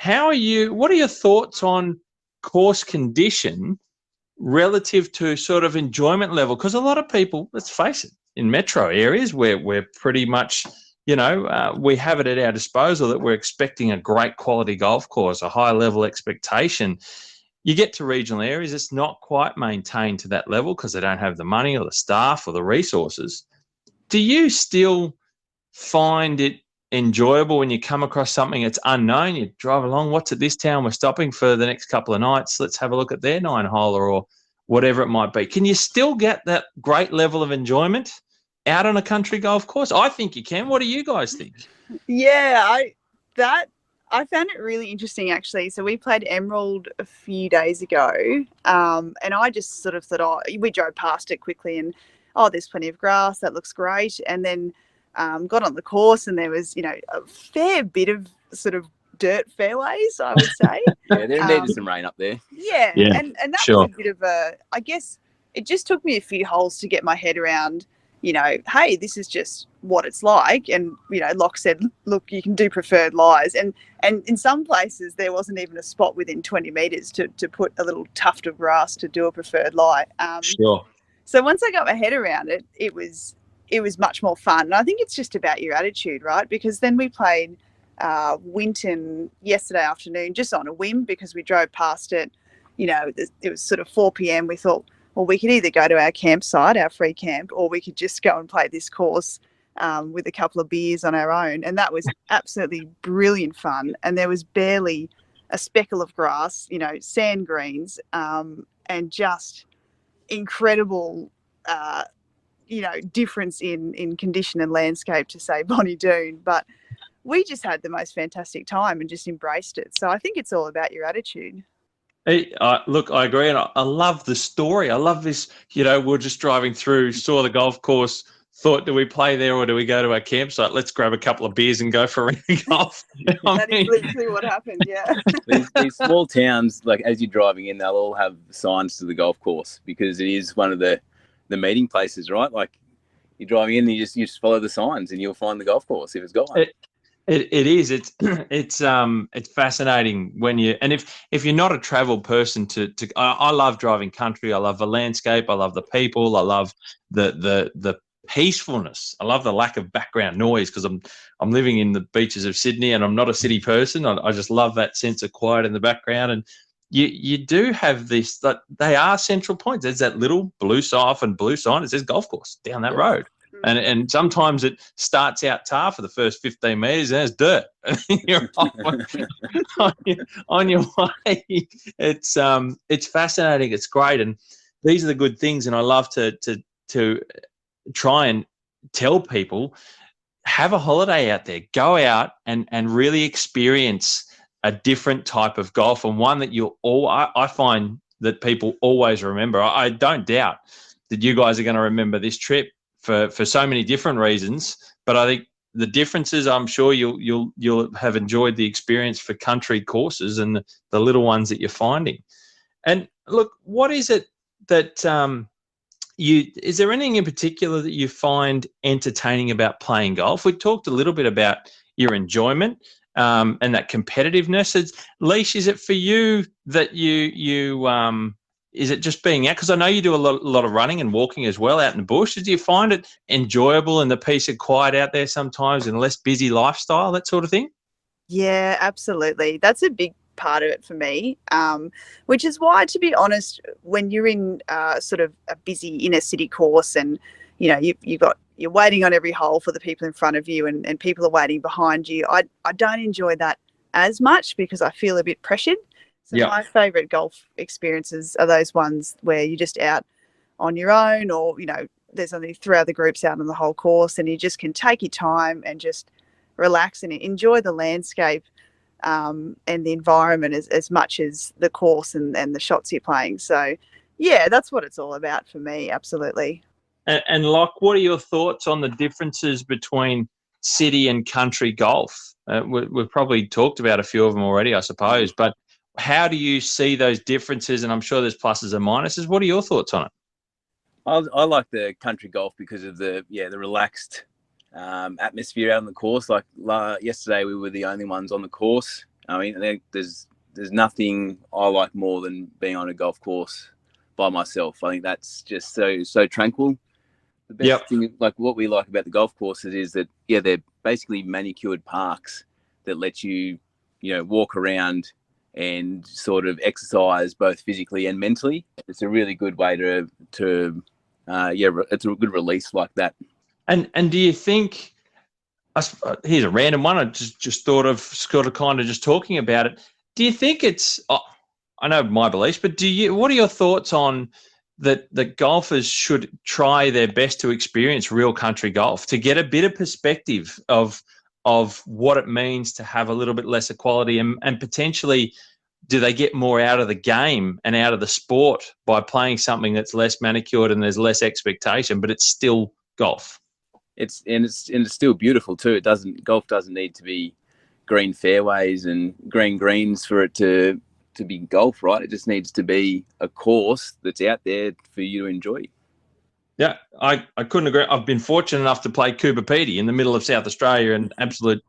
What are your thoughts on course condition relative to sort of enjoyment level? Because a lot of people, let's face it, in metro areas where we're pretty much, we have it at our disposal that we're expecting a great quality golf course, a high level expectation. You get to regional areas, it's not quite maintained to that level because they don't have the money or the staff or the resources. Do you still find it enjoyable when you come across something that's unknown? You drive along, what's at this town? We're stopping for the next couple of nights. Let's have a look at their 9-holer or whatever it might be. Can you still get that great level of enjoyment out on a country golf course? I think you can. What do you guys think? Yeah, I found it really interesting, actually. So we played Emerald a few days ago, and I just sort of thought, we drove past it quickly and, there's plenty of grass. That looks great. And then got on the course, and there was, a fair bit of sort of dirt fairways, I would say. Yeah, there needed some rain up there. Yeah. And that was a bit of I guess it just took me a few holes to get my head around, hey, this is just what it's like. And, Loch said, look, you can do preferred lies. And in some places there wasn't even a spot within 20 metres to put a little tuft of grass to do a preferred lie. So once I got my head around it, it was much more fun. And I think it's just about your attitude, right? Because then we played Winton yesterday afternoon just on a whim because we drove past it. It was sort of 4 p.m. We thought, well, we could either go to our campsite, our free camp, or we could just go and play this course with a couple of beers on our own. And that was absolutely brilliant fun. And there was barely a speckle of grass, sand greens, and just incredible, difference in condition and landscape to say Bonnie Doon. But we just had the most fantastic time and just embraced it. So I think it's all about your attitude. Hey, look, I agree, and I love the story. I love this. We're just driving through, saw the golf course, thought, do we play there or do we go to our campsite? Let's grab a couple of beers and go for a round of golf. That is literally what happened, yeah. These small towns, like as you're driving in, they'll all have signs to the golf course because it is one of the meeting places, right? Like you're driving in and you just follow the signs and you'll find the golf course if it's got one. It is. It's fascinating when you, and if you're not a travel person, I love driving country. I love the landscape. I love the people. I love the peacefulness. I love the lack of background noise because I'm living in the beaches of Sydney and I'm not a city person. I just love that sense of quiet in the background. And you do have this, that they are central points. There's that little blue sign it says golf course down that road. And sometimes it starts out tar for the first 15 metres and it's dirt. And you're off on your way. It's fascinating. It's great. And these are the good things. And I love to try and tell people, have a holiday out there. Go out and really experience a different type of golf, and one that I find that people always remember. I don't doubt that you guys are going to remember this trip for so many different reasons, but I think the differences, I'm sure you'll have enjoyed the experience for country courses and the little ones that you're finding. And look, what is it that is there anything in particular that you find entertaining about playing golf? We talked a little bit about your enjoyment and that competitiveness. Leesh, is it for you that is it just being out? Because I know you do a lot of running and walking as well out in the bush. Do you find it enjoyable and the peace and quiet out there sometimes and less busy lifestyle, that sort of thing? Yeah, absolutely. That's a big part of it for me, which is why, to be honest, when you're in sort of a busy inner city course and, you know, you're waiting on every hole for the people in front of you and people are waiting behind you, I don't enjoy that as much because I feel a bit pressured. So my favourite golf experiences are those ones where you're just out on your own, or, you know, there's only 3 other groups out on the whole course and you just can take your time and just relax and enjoy the landscape and the environment as much as the course and the shots you're playing. So, yeah, that's what it's all about for me, absolutely. And Loch, what are your thoughts on the differences between city and country golf? We've probably talked about a few of them already, I suppose, but how do you see those differences? And I'm sure there's pluses and minuses. What are your thoughts on it? I like the country golf because of the relaxed atmosphere out on the course. Like yesterday, we were the only ones on the course. I mean, there's nothing I like more than being on a golf course by myself. I think that's just so tranquil. The best thing, like what we like about the golf courses, is that they're basically manicured parks that let you walk around and sort of exercise both physically and mentally. It's a really good way to it's a good release like that. And do you think, here's a random one, I just thought of kind of just talking about it. Do you think it's, I know my beliefs, but what are your thoughts on that golfers should try their best to experience real country golf, to get a bit of perspective of what it means to have a little bit less equality, and potentially do they get more out of the game and out of the sport by playing something that's less manicured and there's less expectation, but it's still golf? It's still beautiful too. Golf doesn't need to be green fairways and green greens for it to be golf, right? It just needs to be a course that's out there for you to enjoy. Yeah, I couldn't agree. I've been fortunate enough to play Cooper Pedy in the middle of South Australia, and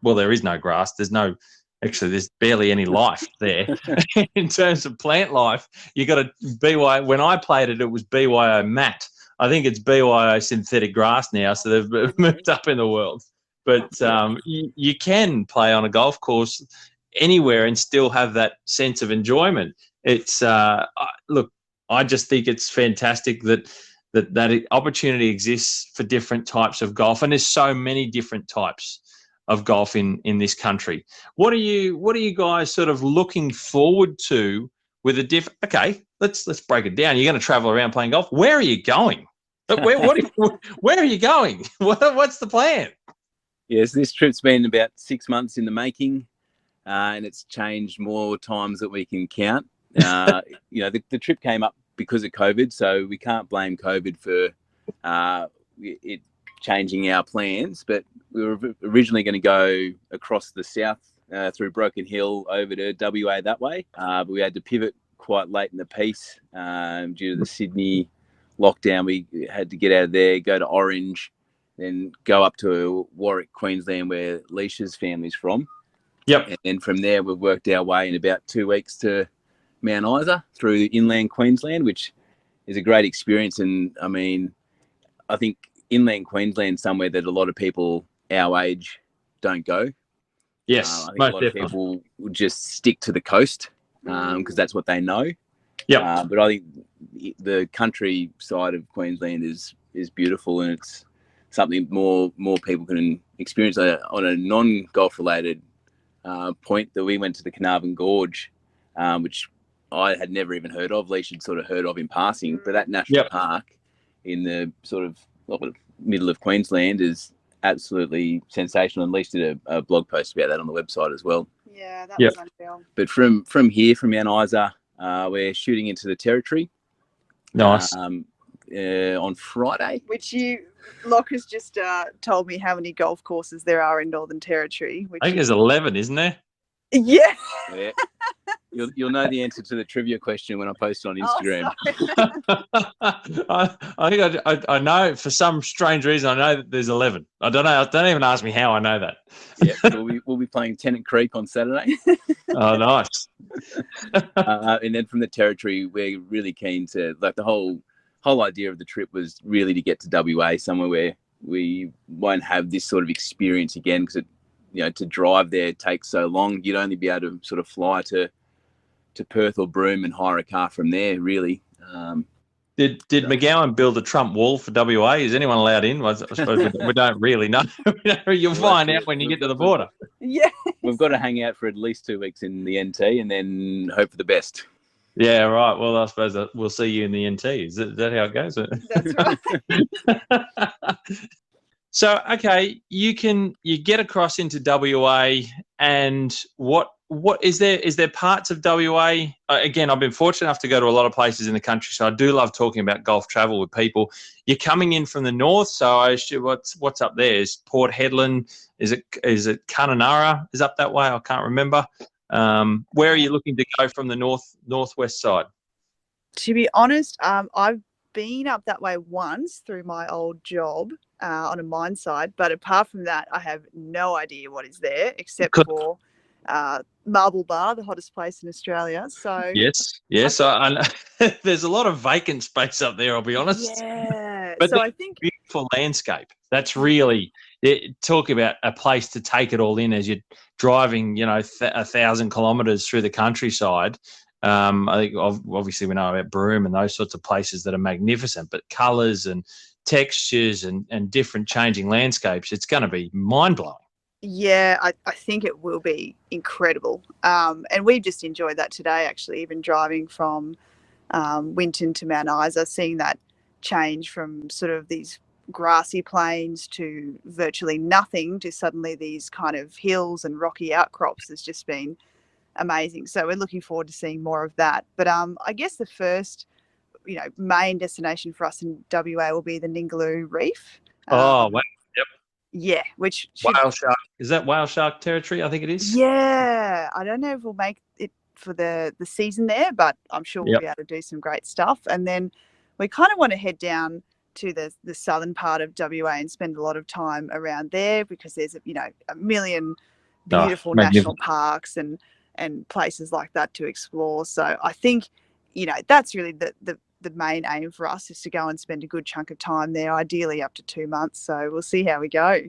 there is no grass. There's barely any life there. In terms of plant life, you got to when I played it, it was BYO mat. I think it's BYO synthetic grass now, so they've moved up in the world. But you can play on a golf course anywhere and still have that sense of enjoyment. It's look, I just think it's fantastic that opportunity exists for different types of golf, and there's so many different types of golf in this country. What are you guys sort of looking forward to with a different? Okay, let's break it down. You're going to travel around playing golf. Where are you going? Where are you going? What's the plan? Yes, this trip's been about 6 months in the making, and it's changed more times that we can count. The trip came up because of COVID, so we can't blame COVID for it changing our plans. But we were originally going to go across the south through Broken Hill over to WA that way, but we had to pivot quite late in the piece due to the Sydney lockdown. We had to get out of there, go to Orange, then go up to Warwick, Queensland, where Leesh's family's from. Yep. And then from there, we've worked our way in about 2 weeks to Mount Isa through inland Queensland, which is a great experience. And I mean, I think inland Queensland somewhere that a lot of people our age don't go. Yes, I think a lot of people would just stick to the coast because that's what they know. Yeah. But I think the countryside of Queensland is beautiful, and it's something more people can experience. On a non-golf related point, that we went to the Carnarvon Gorge, which I had never even heard of. Leesh had sort of heard of in passing, but that national park in the sort of middle of Queensland is absolutely sensational. And Leesh did a blog post about that on the website as well. Yeah, that was unreal. But from here, from Mount Isa, we're shooting into the Territory. Nice. On Friday. Which Loch has just told me how many golf courses there are in Northern Territory. I think there's 11, isn't there? Yeah. Yeah. You'll know the answer to the trivia question when I post it on Instagram. I think I know, for some strange reason, I know that there's 11. I don't know. Don't even ask me how I know that. Yeah, we'll be playing Tennant Creek on Saturday. Oh, nice. And then from the Territory, we're really keen to, like, the whole idea of the trip was really to get to WA, somewhere where we won't have this sort of experience again, because to drive there takes so long. You'd only be able to sort of fly to Perth or Broome and hire a car from there, really. Did McGowan build a Trump wall for WA? Is anyone allowed in? I suppose we don't really know. You'll find out when you get to the border. Yeah. We've got to hang out for at least 2 weeks in the NT and then hope for the best. Yeah, right. Well, I suppose we'll see you in the NT. Is that how it goes? That's right. So, okay, you get across into WA, and what is there parts of WA? Again, I've been fortunate enough to go to a lot of places in the country, so I do love talking about golf travel with people. You're coming in from the north, so I assume what's up there? Is Port Hedland? Is it Kununurra? Is up that way? I can't remember. Where are you looking to go from the northwest side? To be honest, I've been up that way once through my old job on a mine site, but apart from that, I have no idea what is there except for Marble Bar, the hottest place in Australia. So yes, I know. There's a lot of vacant space up there, I'll be honest. Yeah, but so I think beautiful landscape. That's really talk about a place to take it all in as you're driving, 1,000 kilometres through the countryside. I think obviously we know about Broome and those sorts of places that are magnificent, but colours and textures and different changing landscapes, it's going to be mind-blowing. Yeah, I think it will be incredible. And we've just enjoyed that today, actually, even driving from Winton to Mount Isa, seeing that change from sort of these grassy plains to virtually nothing to suddenly these kind of hills and rocky outcrops has just been amazing. So we're looking forward to seeing more of that. But I guess the first, main destination for us in WA will be the Ningaloo Reef. Oh, wow. Yep. Yeah, which whale shark. Is that whale shark territory? I think it is. Yeah, I don't know if we'll make it for the season there, but I'm sure we'll be able to do some great stuff. And then we kind of want to head down to the southern part of WA and spend a lot of time around there, because there's a million beautiful national parks and places like that to explore. So I think that's really the main aim for us, is to go and spend a good chunk of time there, ideally up to 2 months. So we'll see how we go.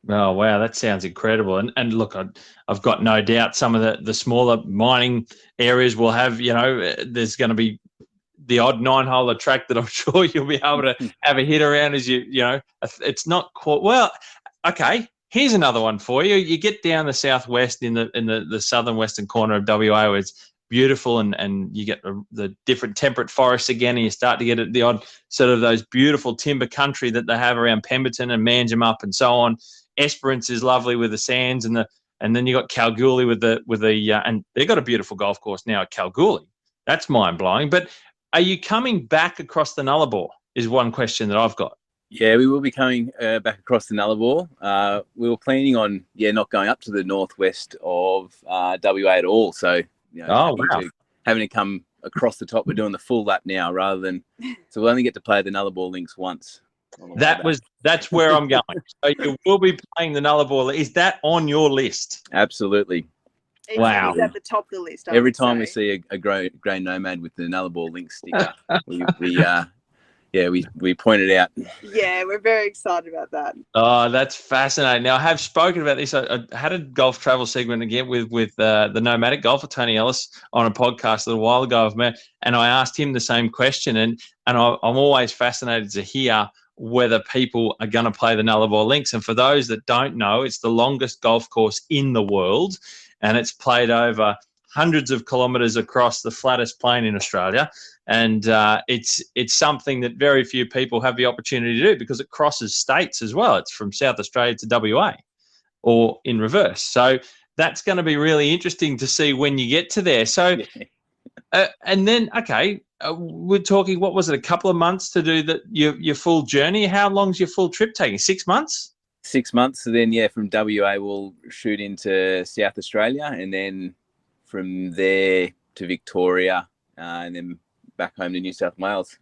Oh, wow, that sounds incredible. And look, I've got no doubt some of the smaller mining areas will have, there's going to be the odd 9-hole track that I'm sure you'll be able to have a hit around as it's not quite, well, okay, here's another one for you. You get down the southwest in the southern western corner of WA, where it's beautiful, and you get the different temperate forests again, and you start to get the odd sort of those beautiful timber country that they have around Pemberton and Manjimup and so on. Esperance is lovely with the sands, and then you got Kalgoorlie with the and they've got a beautiful golf course now at Kalgoorlie. That's mind blowing. But are you coming back across the Nullarbor? Is one question that I've got. Yeah, we will be coming back across the Nullarbor. We were planning on not going up to the northwest of WA at all. So having to come across the top, we're doing the full lap now rather than. So we'll only get to play the Nullarbor links once. That's where I'm going. So you will be playing the Nullarbor. Is that on your list? Absolutely. Wow. It's at the top of the list. Every time we see a grey nomad with the Nullarbor link sticker, we point it out. Yeah, we're very excited about that. Oh, that's fascinating. Now, I have spoken about this. I had a golf travel segment again with the nomadic golfer, Tony Ellis, on a podcast a little while ago of me, and I asked him the same question. And I'm always fascinated to hear whether people are going to play the Nullarbor links. And for those that don't know, it's the longest golf course in the world, and it's played over hundreds of kilometres across the flattest plain in Australia. And it's something that very few people have the opportunity to do because it crosses states as well. It's from South Australia to WA or in reverse. So that's going to be really interesting to see when you get to there. So, and then, we're talking, what was it, a couple of months to do your full journey? How long's your full trip taking? 6 months? 6 months. So then, from WA, we'll shoot into South Australia and then from there to Victoria and then back home to New South Wales.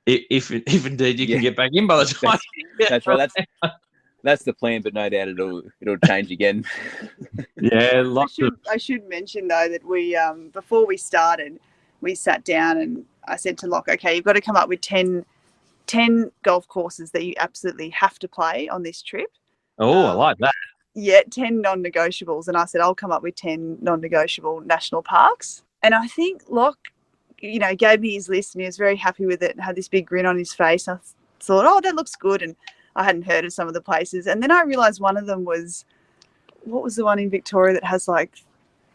If indeed you can get back in by the time. That's right. That's the plan, but no doubt it'll change again. Yeah, I should mention though that we before we started, we sat down and I said to Loch, okay, you've got to come up with 10 golf courses that you absolutely have to play on this trip. Oh, I like that. Yeah, 10 non-negotiables. And I said, I'll come up with 10 non-negotiable national parks. And I think Loch, gave me his list and he was very happy with it and had this big grin on his face. I thought, oh, that looks good. And I hadn't heard of some of the places. And then I realised one of them was, what was the one in Victoria that has like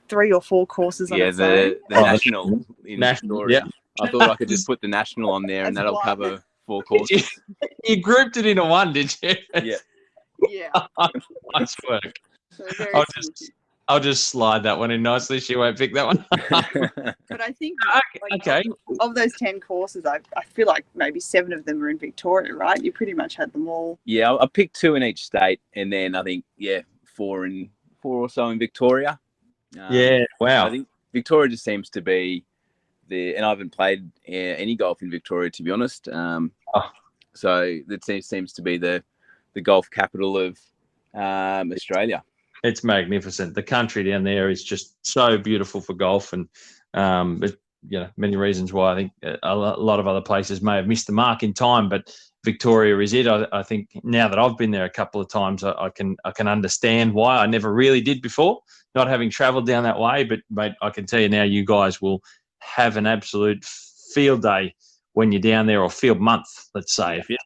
3 or 4 courses on its own? The National in Victoria. Yeah. I thought I could just put the National on there and that'll cover 4 courses. You grouped it into one, did you? Yeah. Yeah. Nice work. So I'll just slide that one in nicely. She won't pick that one. But I think okay. Of those 10 courses, I feel like maybe 7 of them are in Victoria, right? You pretty much had them all. Yeah, I picked 2 in each state, and then I think 4 or so in Victoria. Wow. I think Victoria just seems to be and I haven't played any golf in Victoria, to be honest. So that seems to be the golf capital of Australia. It's magnificent. The country down there is just so beautiful for golf, and many reasons why I think a lot of other places may have missed the mark in time, but Victoria is it. I think now that I've been there a couple of times, I can understand why. I never really did before, not having travelled down that way. But mate, I can tell you now, you guys will have an absolute field day when you're down there, or field month, let's say, if you're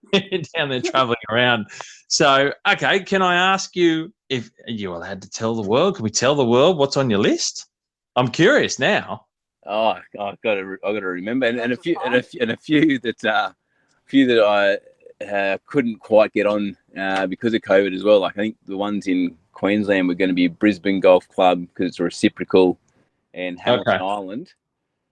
down there travelling around. So, okay, can I ask you if you're allowed to tell the world? Can we tell the world what's on your list? I'm curious now. Oh, I've got to remember, and a few that I couldn't quite get on because of COVID as well. Like I think the ones in Queensland were going to be Brisbane Golf Club because it's a reciprocal, and Hamilton Island.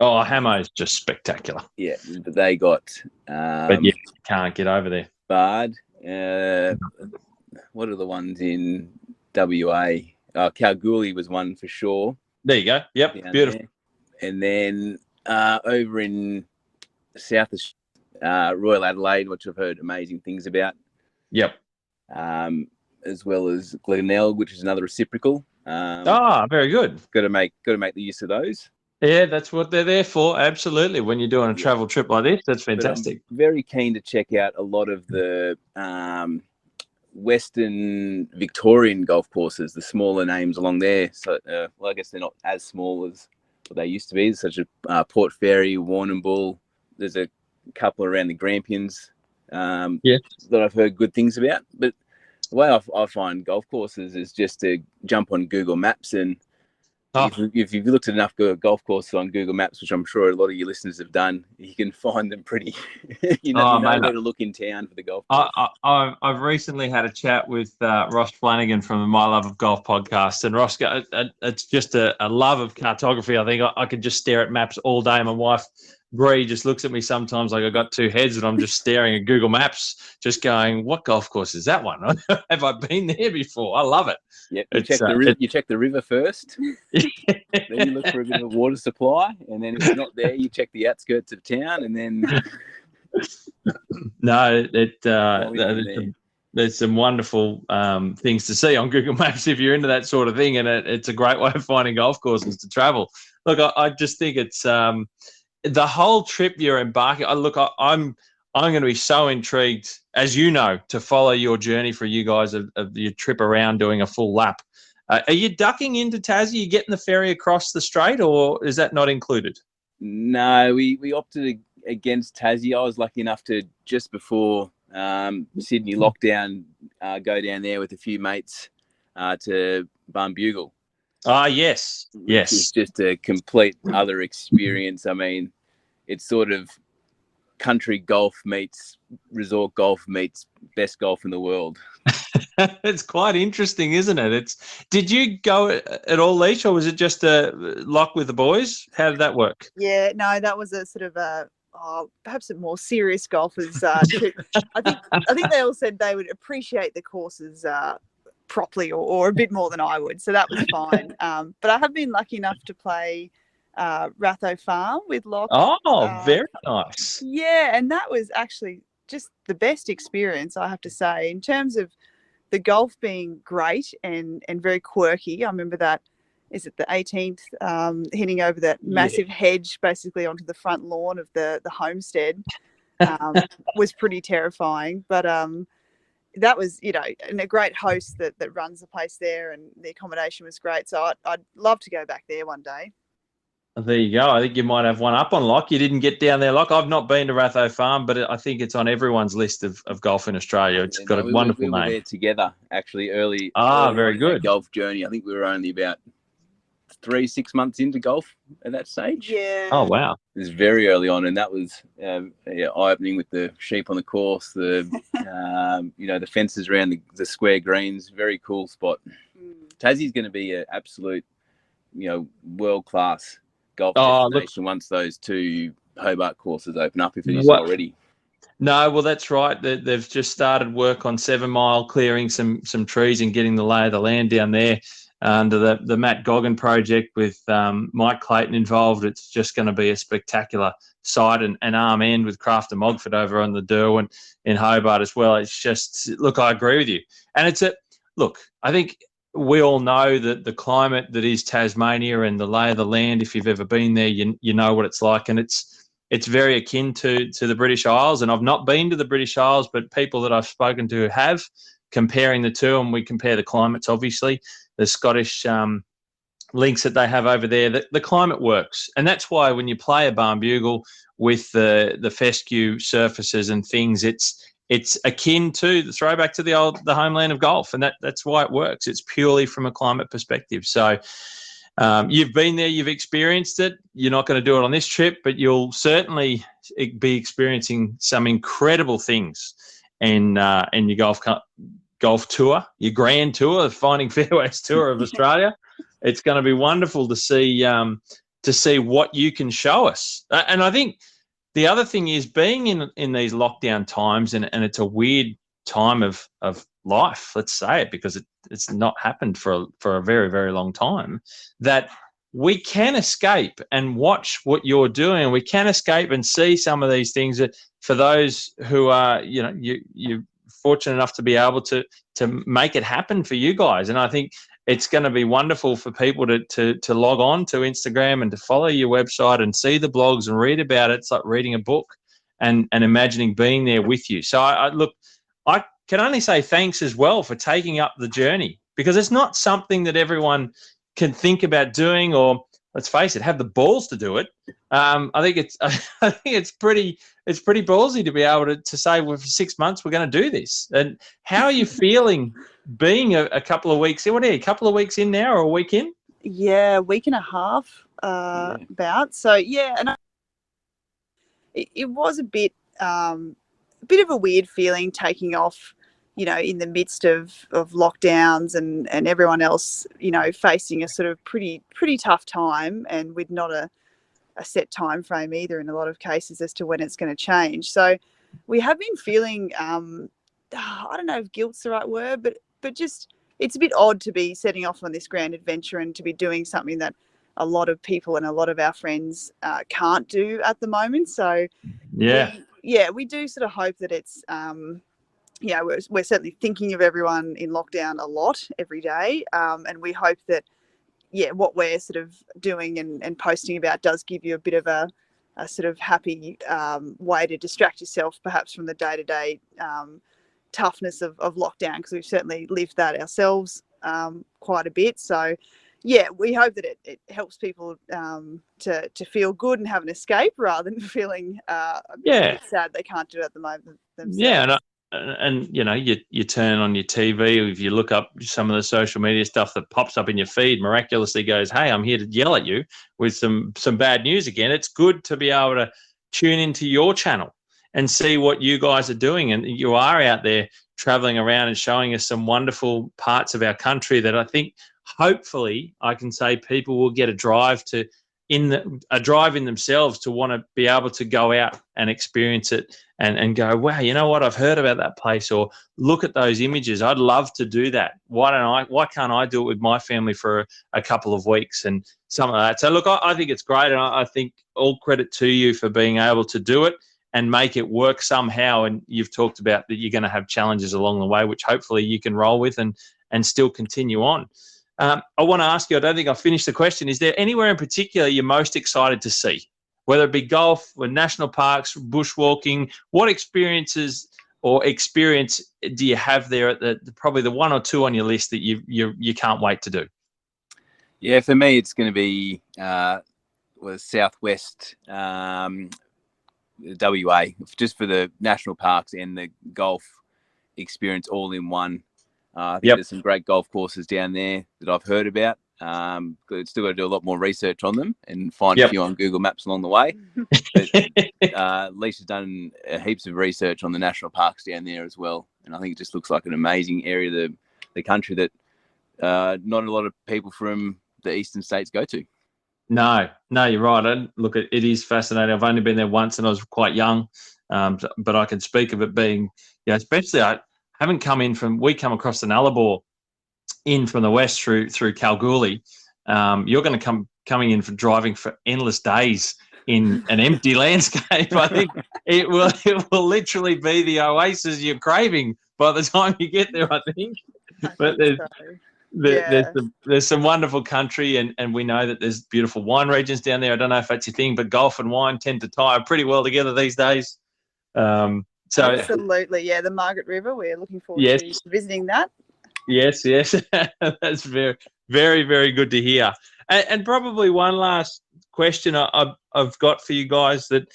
Oh, Hamo is just spectacular. Yeah, but they got. But you can't get over there. Barred. What are the ones in WA? Kalgoorlie was one for sure. There you go. Yep, beautiful. There. And then over in South Royal Adelaide, which I've heard amazing things about. Yep. As well as Glenelg, which is another reciprocal. Very good. Got to make the use of those. Yeah, that's what they're there for. Absolutely. When you're doing a travel trip like this, that's fantastic. But I'm very keen to check out a lot of the Western Victorian golf courses, the smaller names along there. So, I guess they're not as small as what they used to be, such as Port Fairy, Warrnambool. There's a couple around the Grampians that I've heard good things about. But the way I find golf courses is just to jump on Google Maps and if you've looked at enough golf courses on Google Maps, which I'm sure a lot of your listeners have done, you can find them pretty. you know where to look in town for the golf course. I've recently had a chat with Ross Flanagan from the My Love of Golf podcast, and Ross, it's just a love of cartography. I think I could just stare at maps all day. My wife Bree just looks at me sometimes like I got 2 heads, and I'm just staring at Google Maps, just going, "What golf course is that one? Have I been there before?" I love it. Yeah, you check the river first, then you look for a bit of a water supply, and then if it's not there, you check the outskirts of town, and then No, What we do there. there's some wonderful things to see on Google Maps if you're into that sort of thing, and it's a great way of finding golf courses to travel. Look, I just think it's the whole trip you're embarking. I'm going to be so intrigued, as you know, to follow your journey for you guys of your trip around doing a full lap. Are you ducking into Tassie? Are you getting the ferry across the strait, or is that not included? No, we opted against Tassie. I was lucky enough to, just before Sydney lockdown, go down there with a few mates to Barnbugle. Ah, yes. Which is just a complete other experience. I mean, it's sort of country golf meets resort golf meets best golf in the world. It's quite interesting, isn't it? Did you go at all, Leesh, or was it just a Loch with the boys? How did that work? Yeah, no, that was a sort of perhaps a more serious golfers trip. I think they all said they would appreciate the courses properly or a bit more than I would, so that was fine. But I have been lucky enough to play Ratho Farm with Loch. Oh, very nice. Yeah, and that was actually just the best experience, I have to say, in terms of the golf being great and very quirky. I remember that, is it the 18th, hitting over that massive hedge basically onto the front lawn of the homestead, was pretty terrifying. But that was, and a great host that runs the place there, and the accommodation was great. So I'd love to go back there one day. There you go. I think you might have one up on Loch. You didn't get down there, Loch. I've not been to Ratho Farm, but I think it's on everyone's list of golf in Australia. It's got a wonderful name. We were there together, actually, early very good. Golf journey. I think we were only about 3-6 months into golf at that stage. Yeah. Oh, wow. It was very early on, and that was eye-opening with the sheep on the course, the the fences around the square greens. Very cool spot. Tassie's going to be an absolute, world-class golf destination once those two Hobart courses open up, if it isn't already. No, well, that's right. They've just started work on 7 Mile, clearing some trees and getting the lay of the land down there under the Matt Goggin project with Mike Clayton involved. It's just going to be a spectacular site, and arm end with Craft and Mogford over on the Derwent in Hobart as well. It's just, look, I agree with you. And I think we all know that the climate that is Tasmania and the lay of the land, if you've ever been there, you know what it's like. And it's very akin to the British Isles. And I've not been to the British Isles, but people that I've spoken to have, comparing the two, and we compare the climates, obviously. The Scottish links that they have over there, the climate works. And that's why when you play a Barnbugle with the fescue surfaces and things, it's akin to the throwback to the homeland of golf, and that's why it works. It's purely from a climate perspective. So you've been there, you've experienced it. You're not going to do it on this trip, but you'll certainly be experiencing some incredible things in your golf tour, your grand tour, the Finding Fairways tour of Australia. It's going to be wonderful to see what you can show us. And I think the other thing is, being in these lockdown times, and it's a weird time of life, let's say it, because it's not happened for a very, very long time, that we can escape and watch what you're doing. We can escape and see some of these things that, for those who are, you're fortunate enough to be able to make it happen for you guys. And I think it's going to be wonderful for people to log on to Instagram and to follow your website and see the blogs and read about it. It's like reading a book and imagining being there with you. So I can only say thanks as well for taking up the journey, because it's not something that everyone can think about doing, or, let's face it, have the balls to do it. I think it's pretty ballsy to be able to say, well, for 6 months we're going to do this. And how are you feeling being a couple of weeks in? What are you, a couple of weeks in now, or a week in? Yeah, a week and a half about. So yeah, and it was a bit of a weird feeling taking off, in the midst of lockdowns and everyone else, facing a sort of pretty tough time, and with not a set time frame either in a lot of cases as to when it's going to change. So we have been feeling, I don't know if guilt's the right word, but just, it's a bit odd to be setting off on this grand adventure and to be doing something that a lot of people and a lot of our friends can't do at the moment. So yeah, yeah, we do sort of hope that it's, yeah, we're certainly thinking of everyone in lockdown a lot every day. And we hope that, yeah, what we're sort of doing and posting about does give you a bit of a sort of happy way to distract yourself perhaps from the day-to-day toughness of lockdown, because we've certainly lived that ourselves quite a bit. So yeah, we hope that it helps people to feel good and have an escape rather than feeling a bit sad they can't do it at the moment themselves. Yeah, and you know, you turn on your TV, if you look up some of the social media stuff that pops up in your feed, miraculously goes, hey, I'm here to yell at you with some bad news again. It's good to be able to tune into your channel and see what you guys are doing. And you are out there traveling around and showing us some wonderful parts of our country that I think hopefully I can say people will get a drive in themselves to want to be able to go out and experience it and go, wow, you know what, I've heard about that place, or look at those images. I'd love to do that. Why can't I do it with my family for a couple of weeks and something like that? So look, I think it's great, and I think all credit to you for being able to do it and make it work somehow. And you've talked about that you're going to have challenges along the way, which hopefully you can roll with and still continue on. I want to ask you, I don't think I've finished the question. Is there anywhere in particular you're most excited to see, whether it be golf or national parks, bushwalking? What experience do you have there at probably the one or two on your list that you can't wait to do? Yeah, for me, it's going to be Southwest WA, just for the national parks and the golf experience all in one. I think there's some great golf courses down there that I've heard about. Still got to do a lot more research on them and find a few on Google Maps along the way. But Leesh has done heaps of research on the national parks down there as well. And I think it just looks like an amazing area of the country that not a lot of people from the eastern states go to. No, you're right. And look, it is fascinating. I've only been there once and I was quite young, but I can speak of it being, especially we come across the Nullarbor in from the west through Kalgoorlie. You're going to coming in for driving for endless days in an empty landscape. I think it will literally be the oasis you're craving by the time you get there, I think. But there's some wonderful country, and we know that there's beautiful wine regions down there. I don't know if that's your thing, but golf and wine tend to tie pretty well together these days. So absolutely, yeah. The Margaret River, we're looking forward to visiting that. Yes, that's very, very, very good to hear. And probably one last question I've got for you guys, that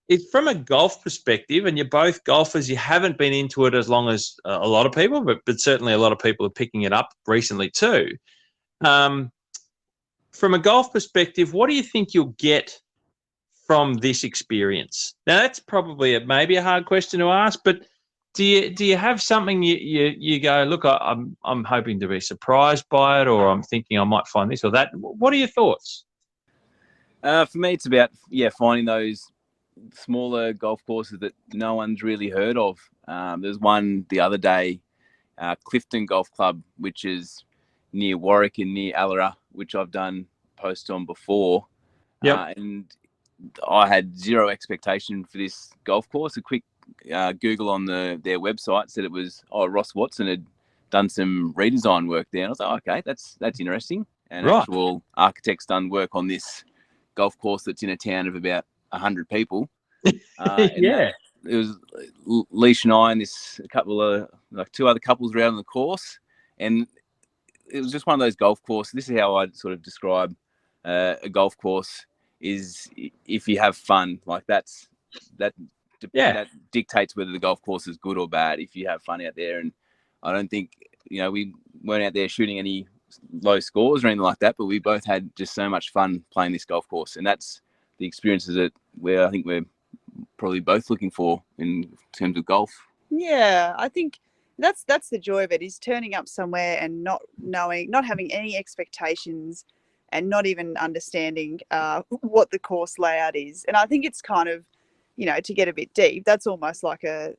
it's from a golf perspective, and you're both golfers. You haven't been into it as long as a lot of people, but certainly a lot of people are picking it up recently too. From a golf perspective, what do you think you'll get from this experience? Now, that's probably maybe a hard question to ask, but do you have something you go, look, I'm hoping to be surprised by it, or I'm thinking I might find this or that? What are your thoughts? For me, it's about finding those smaller golf courses that no one's really heard of. There's one the other day, Clifton Golf Club, which is near Warwick and near Allera, which I've done posts on before. And I had zero expectation for this golf course. A quick Google on their website said it was Ross Watson had done some redesign work there, and I was like, okay, that's interesting. And actual architects done work on this golf course that's in a town of about 100 people. It was Leesh and I and a couple of two other couples around on the course, and it was just one of those golf courses. This is how I'd sort of describe a golf course: is if you have fun, like that dictates whether the golf course is good or bad. If you have fun out there, and I don't think we weren't out there shooting any low scores or anything like that, but we both had just so much fun playing this golf course, and that's the experiences that I think we're probably both looking for in terms of golf. Yeah, I think that's the joy of it, is turning up somewhere and not having any expectations and not even understanding what the course layout is. And I think it's kind of, to get a bit deep, that's almost like a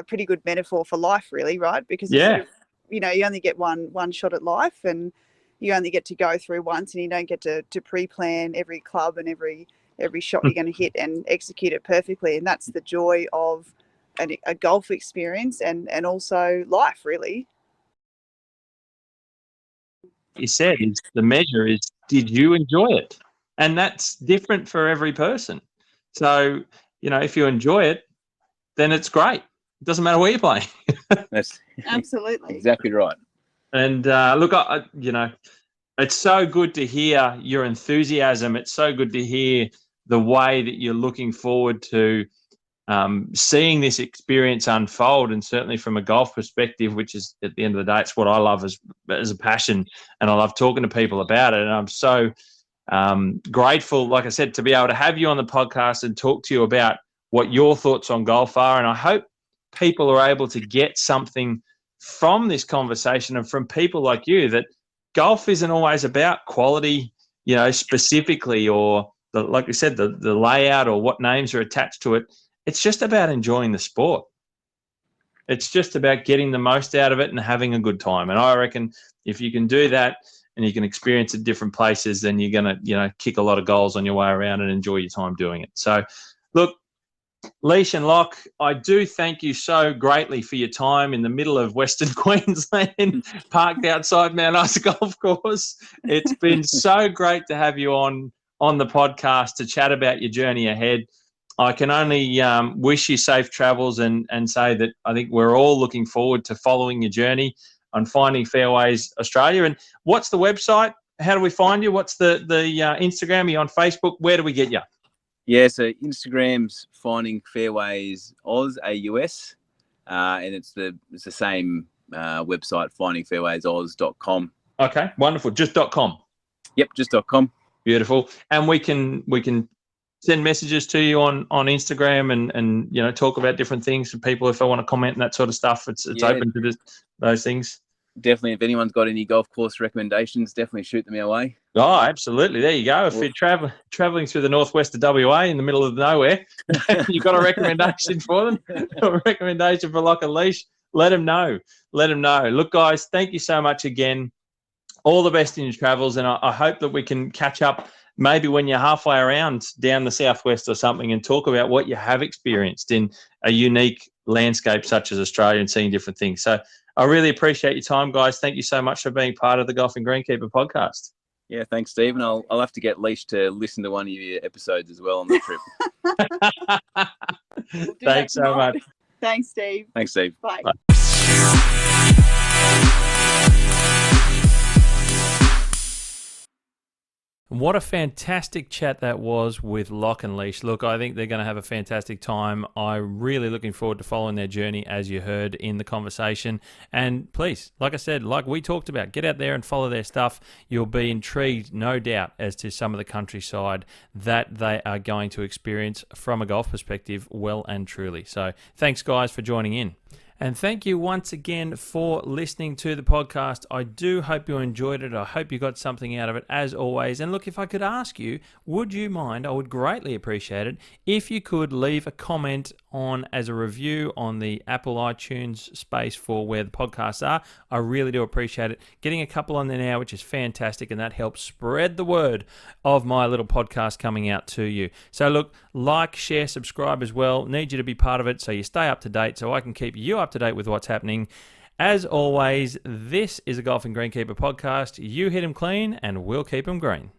pretty good metaphor for life, really, right? Because it's sort of, you only get one shot at life, and you only get to go through once, and you don't get to pre-plan every club and every every shot you're going to hit and execute it perfectly. And that's the joy of a golf experience and also life, really. You said is the measure is, did you enjoy it? And that's different for every person. So, if you enjoy it, then it's great. It doesn't matter where you're playing. That's Absolutely exactly right. And look, it's so good to hear your enthusiasm. It's so good to hear the way that you're looking forward to seeing this experience unfold. And certainly from a golf perspective, which is at the end of the day, it's what I love as a passion. And I love talking to people about it. And I'm so grateful, like I said, to be able to have you on the podcast and talk to you about what your thoughts on golf are. And I hope people are able to get something from this conversation and from people like you, that golf isn't always about quality, specifically, or like you said, the layout or what names are attached to it. It's just about enjoying the sport. It's just about getting the most out of it and having a good time. And I reckon if you can do that and you can experience it different places, then you're going to, kick a lot of goals on your way around and enjoy your time doing it. So, look, Leesh and Loch, I do thank you so greatly for your time in the middle of Western Queensland, parked outside Mount Isa Golf Course. It's been so great to have you on the podcast to chat about your journey ahead. I can only wish you safe travels and say that I think we're all looking forward to following your journey on finding Fairways Australia. And what's the website? How do we find you? What's the Instagram? Are you on Facebook? Where do we get you? Yeah, so Instagram's Finding Fairways Oz, AUS, and it's the same website, findingfairwaysoz.com. Okay, wonderful. Just .com. Yep, just .com. Beautiful. And we can send messages to you on Instagram and talk about different things for people if they want to comment and that sort of stuff. It's open to those things. Definitely, if anyone's got any golf course recommendations, definitely shoot them our way. Oh, absolutely. There you go. If you're traveling through the northwest of WA in the middle of nowhere, you've got a recommendation for them, a recommendation for Loch and Leesh, let them know. Let them know. Look, guys, thank you so much again. All the best in your travels, and I hope that we can catch up maybe when you're halfway around down the southwest or something and talk about what you have experienced in a unique landscape such as Australia and seeing different things. So I really appreciate your time, guys. Thank you so much for being part of the Golf and Greenkeeper podcast. Yeah, thanks, Steve. And I'll have to get Leesh to listen to one of your episodes as well on the trip. Thanks so much. Thanks, Steve. Thanks, Steve. Bye. Bye. What a fantastic chat that was with Loch and Leesh. Look, I think they're going to have a fantastic time. I'm really looking forward to following their journey, as you heard in the conversation. And please, like I said, like we talked about, get out there and follow their stuff. You'll be intrigued, no doubt, as to some of the countryside that they are going to experience from a golf perspective, well and truly. So thanks, guys, for joining in. And thank you once again for listening to the podcast. I do hope you enjoyed it. I hope you got something out of it, as always. And look, if I could ask you, would you mind, I would greatly appreciate it, if you could leave a comment as a review on the Apple iTunes space for where the podcasts are. I really do appreciate it. Getting a couple on there now, which is fantastic, and that helps spread the word of my little podcast coming out to you. So look, like, share, subscribe as well. Need you to be part of it so you stay up to date, so I can keep you up to date with what's happening. As always, this is a Golf and Greenkeeper podcast. You hit them clean and we'll keep them green.